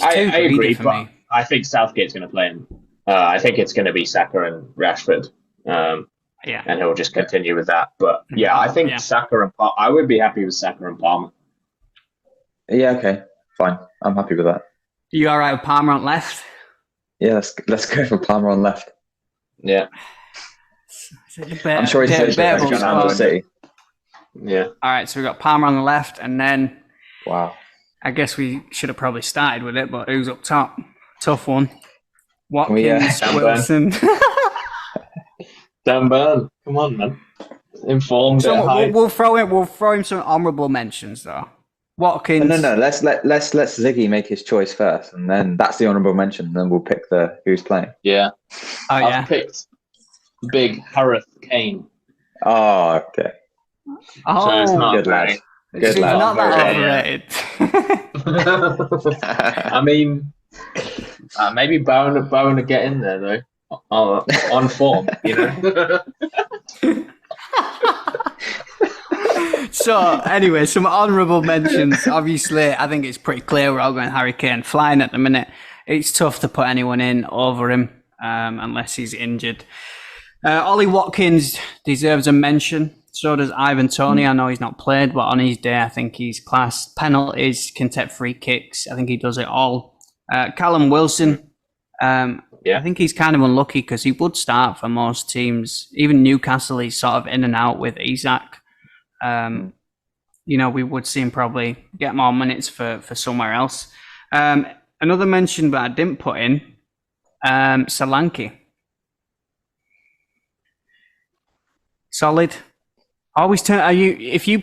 I agree, but I think Southgate's going to play him. I think it's going to be Saka and Rashford. And he'll just continue with that. But yeah, I think Saka and Palmer. I would be happy with Saka and Palmer. Yeah, okay, fine. I'm happy with that. You all right with Palmer on left? Yeah, let's go for Palmer on left. Yeah. I'm sure he's City. Yeah. All right, so we've got Palmer on the left, and then wow. I guess we should have probably started with it, but who's up top? Tough one. Watkins, Wilson. Dan Burn. Come on, man. Informed. So we'll throw him some honourable mentions though. Watkins. No. Let's Ziggy make his choice first, and then that's the honourable mention. And then we'll pick the who's playing. Yeah. I've picked big Harith Kane. Oh, okay. Oh, so it's not good lad. Good lad. Not that overrated. I mean, maybe Bowen will get in there though. On form, you know. So, anyway, some honourable mentions. Obviously, I think it's pretty clear we're all going Harry Kane flying at the minute. It's tough to put anyone in over him unless he's injured. Ollie Watkins deserves a mention. So does Ivan Toney. I know he's not played, but on his day, I think he's class. Penalties, can take free kicks. I think he does it all. Callum Wilson. I think he's kind of unlucky because he would start for most teams. Even Newcastle, he's sort of in and out with Isak. We would see him probably get more minutes for somewhere else. Another mention, but I didn't put in, Solanke. Solid. If you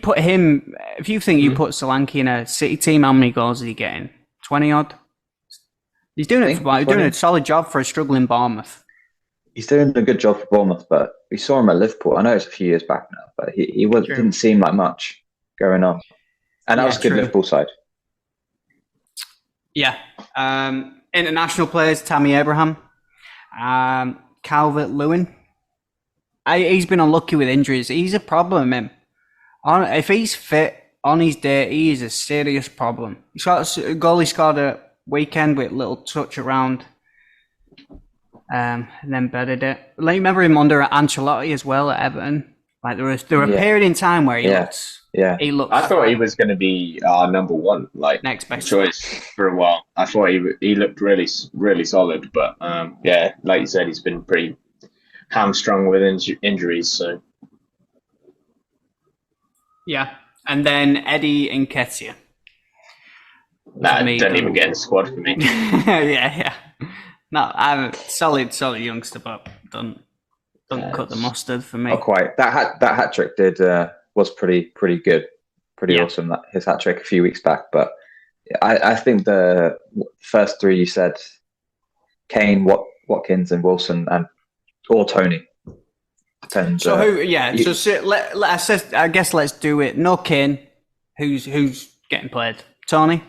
think you put Solanke in a City team, how many goals is he getting? 20 odd? He's doing a solid job for a struggling Bournemouth. He's doing a good job for Bournemouth, but we saw him at Liverpool. I know it's a few years back now, but he didn't seem like much going on. And that was a good Liverpool side. Yeah. International players, Tammy Abraham, Calvert-Lewin. He's been unlucky with injuries. He's a problem, him. If he's fit on his day, he is a serious problem. He scored a weekend with a little touch around and then bettered it. Like, remember him under Ancelotti as well at Everton? Like there were a period in time where he looked. I thought he was going to be our number one, like next best choice for a while. I thought he looked really, really solid, but like you said, he's been pretty hamstrung with injuries. So Yeah. And then Eddie Nketiah. Nah, don't even get in the squad for me. yeah. No, I'm a solid youngster, but don't cut the mustard for me. Not quite. That hat trick was pretty good, awesome. That his hat trick a few weeks back, but I think the first three you said, Kane, Watkins, and Wilson, or Tony. Depends. So who? Yeah. I guess let's do it. No Kane. Who's getting played? Tony.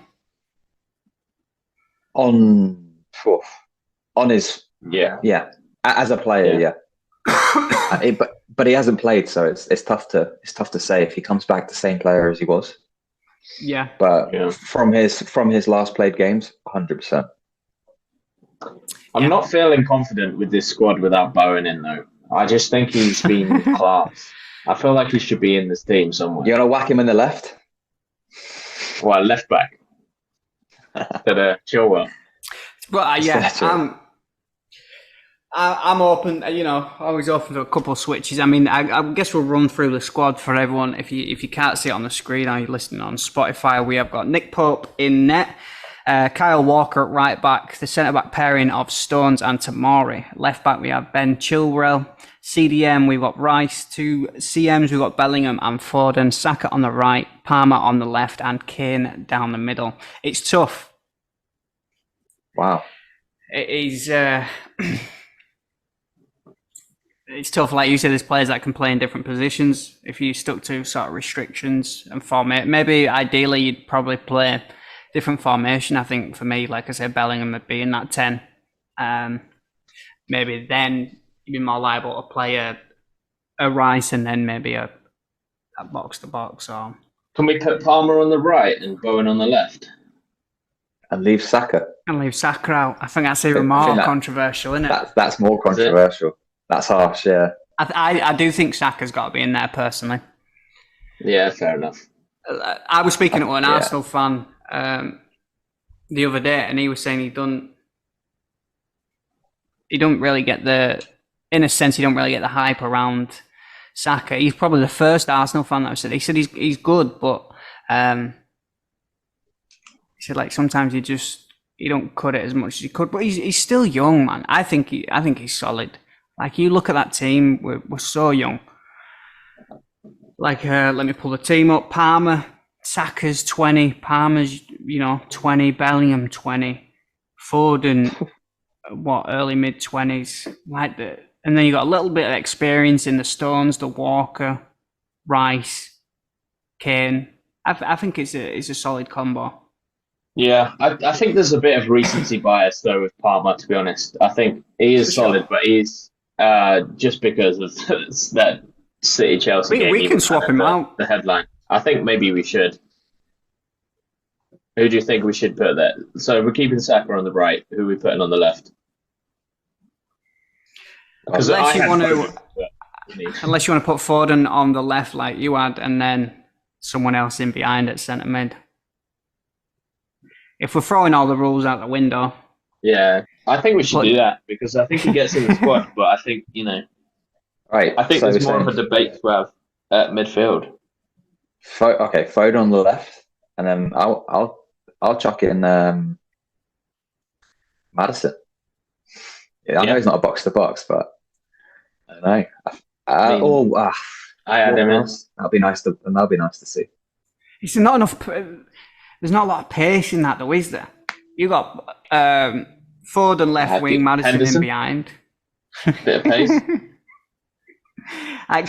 On his as a player, but he hasn't played, so it's tough to say if he comes back the same player as he was. Yeah, but from his last played games, 100%. I'm not feeling confident with this squad without Bowen in though. I just think he's been class. I feel like he should be in this team somewhere. You want to whack him in the left? Well, left back. Chilwell. But I'm open. Always open to a couple of switches. I mean, I guess we'll run through the squad for everyone. If you can't see it on the screen, or you're listening on Spotify, we have got Nick Pope in net, Kyle Walker at right back, the centre back pairing of Stones and Tomori. Left back we have Ben Chilwell. CDM we've got Rice. Two CMs we've got Bellingham and Foden. Saka on the right, Palmer on the left, and Kane down the middle. It's tough. Wow. It is. It's tough. Like you said, there's players that can play in different positions. If you stuck to sort of restrictions and format, maybe ideally you'd probably play different formation. I think for me, like I said, Bellingham would be in that 10. Maybe then you'd be more liable to play a Rice and then maybe a box to box. Or can we put Palmer on the right and Bowen on the left? And leave Saka. Out. I think that's even more controversial, isn't it? That's more controversial. That's harsh, yeah. I do think Saka's got to be in there personally. Yeah, fair enough. I was speaking to an Arsenal fan the other day, and he was saying he don't really get in a sense, he don't really get the hype around Saka. He's probably the first Arsenal fan that I've said. He said he's good, but he said like sometimes you don't cut it as much as you could. But he's still young, man. I think he's solid. Like you look at that team, we're so young. Like let me pull the team up. Palmer, Saka's 20, Palmer's 20, Bellingham 20, Foden early mid-20s, and then you got a little bit of experience in the Stones, the Walker, Rice, Kane. I think it's a solid combo. Yeah, I think there's a bit of recency bias though with Palmer. To be honest, I think he is solid, but he's just because of that City Chelsea game. We can swap him out. The headline. I think maybe we should. Who do you think we should put there? So we're keeping Saka on the right. Who are we putting on the left? Unless you want to put Foden on the left like you had, and then someone else in behind at centre mid. If we're throwing all the rules out the window. Yeah, I think we should do that because I think he gets in the squad, but I think, Right. I think there's more of a debate to have at midfield. Okay, Foden on the left, and then I'll chuck in Maddison. Yeah, I know he's not a box to box, but I don't know. I had him in. That'll be nice to see. It's not enough. There's not a lot of pace in that, though, is there? You got Foden left wing, Maddison Henderson. in behind. Bit of pace.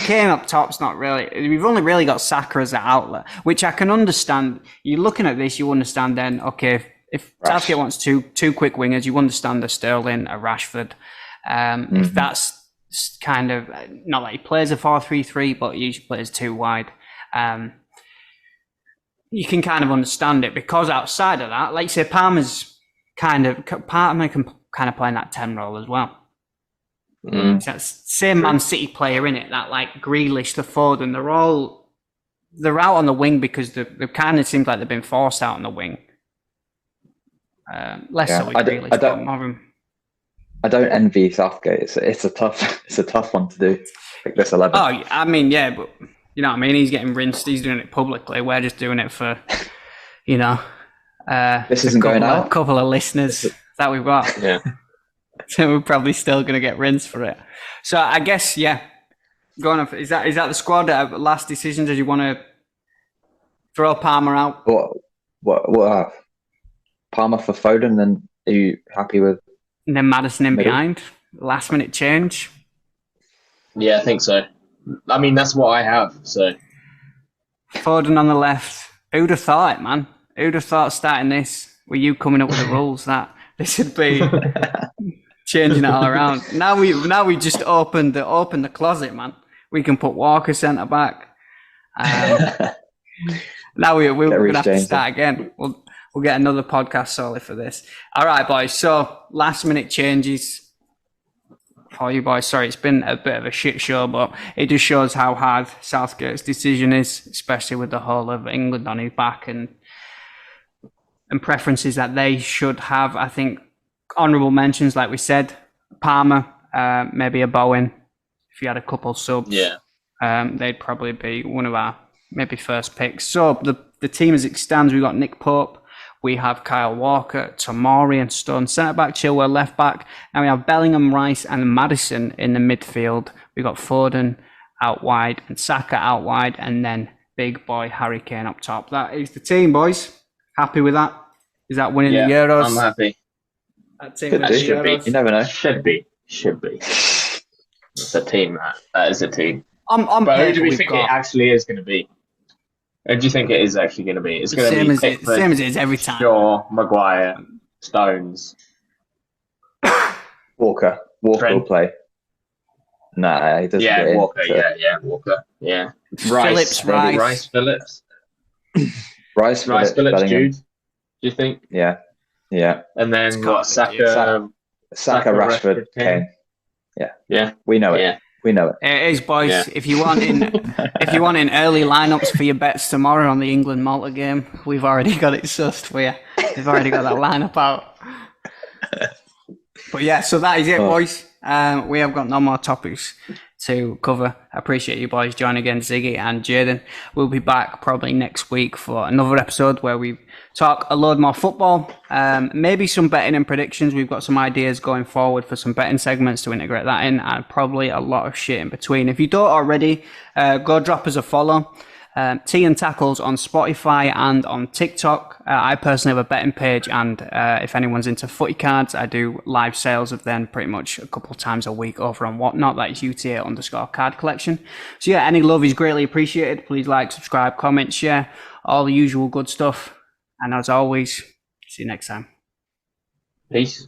Kane up top's not really. We've only really got Saka as an outlet, which I can understand. You're looking at this, you understand. Then okay, if Southgate wants two quick wingers, you understand a Sterling, a Rashford. If that's kind of not like he plays a 4-3-3, but he usually plays two wide. You can kind of understand it because outside of that, like you say, Palmer can kind of play in that 10 role as well. It's that same Man City player in it, that like Grealish, the Foden, they're out on the wing because they kind of seems like they've been forced out on the wing. Less so with Grealish, but more of them. I don't envy Southgate. It's a tough one to do. Pick this 11. Oh, I mean, yeah, but You know what I mean? He's getting rinsed. He's doing it publicly. We're just doing it for, you know, this isn't going out. A couple of listeners that we've got. Yeah. So we're probably still going to get rinsed for it. So I guess, yeah. Going on, is that the squad? Last decision? Did you want to throw Palmer out? What? Palmer for Foden, then are you happy with? And then Maddison in behind? Last minute change? Yeah, I think so. I mean, that's what I have, so. Foden on the left. Who'd have thought it, man? Who'd have thought starting this with you coming up with the rules that this would be changing it all around? Now we just opened the closet, man. We can put Walker centre back. Now we're going to have to start again. We'll get another podcast solely for this. All right, boys. So last minute changes for you boys. Sorry, it's been a bit of a shit show, but it just shows how hard Southgate's decision is, especially with the whole of England on his back and preferences that they should have. I think honourable mentions, like we said, Palmer, maybe a Bowen. If you had a couple subs, they'd probably be one of our maybe first picks. So the team as it stands, we've got Nick Pope, we have Kyle Walker, Tomori and Stone centre back, Chilwell left back, and we have Bellingham, Rice and Maddison in the midfield. We've got Foden out wide and Saka out wide, and then big boy Harry Kane up top. That is the team, boys. Happy with that? Is that winning the Euros? I'm happy. That team should be. You never know. Should be. It's a team, that is a team. But who do we think it actually is going to be? Who do you think it is actually going to be? It's going to be Pickford, same as it is every time. Shaw, Maguire, Stones. Walker will play. Nah, he doesn't. Yeah, Walker. Walker. Yeah. Rice, Phillips. Rice, Phillips, Jude. Do you think? Yeah. And then what? Saka, Rashford, Kane. Yeah. We know it. Yeah. We know it. It is, boys. Yeah. If you want in early lineups for your bets tomorrow on the England Malta game, we've already got it sussed for you. We've already got that lineup out. But yeah, so that is it, boys. We have got no more topics to cover. I appreciate you boys joining again, Ziggy and Jaden. We'll be back probably next week for another episode where we talk a load more football, maybe some betting and predictions. We've got some ideas going forward for some betting segments to integrate that in, and probably a lot of shit in between. If you don't already, go drop us a follow. Tea and Tackles on Spotify and on TikTok. I personally have a betting page, and if anyone's into footy cards, I do live sales of them pretty much a couple of times a week over on Whatnot. That is UTA_card collection. So yeah, any love is greatly appreciated. Please like, subscribe, comment, share, all the usual good stuff. And as always, see you next time. Peace.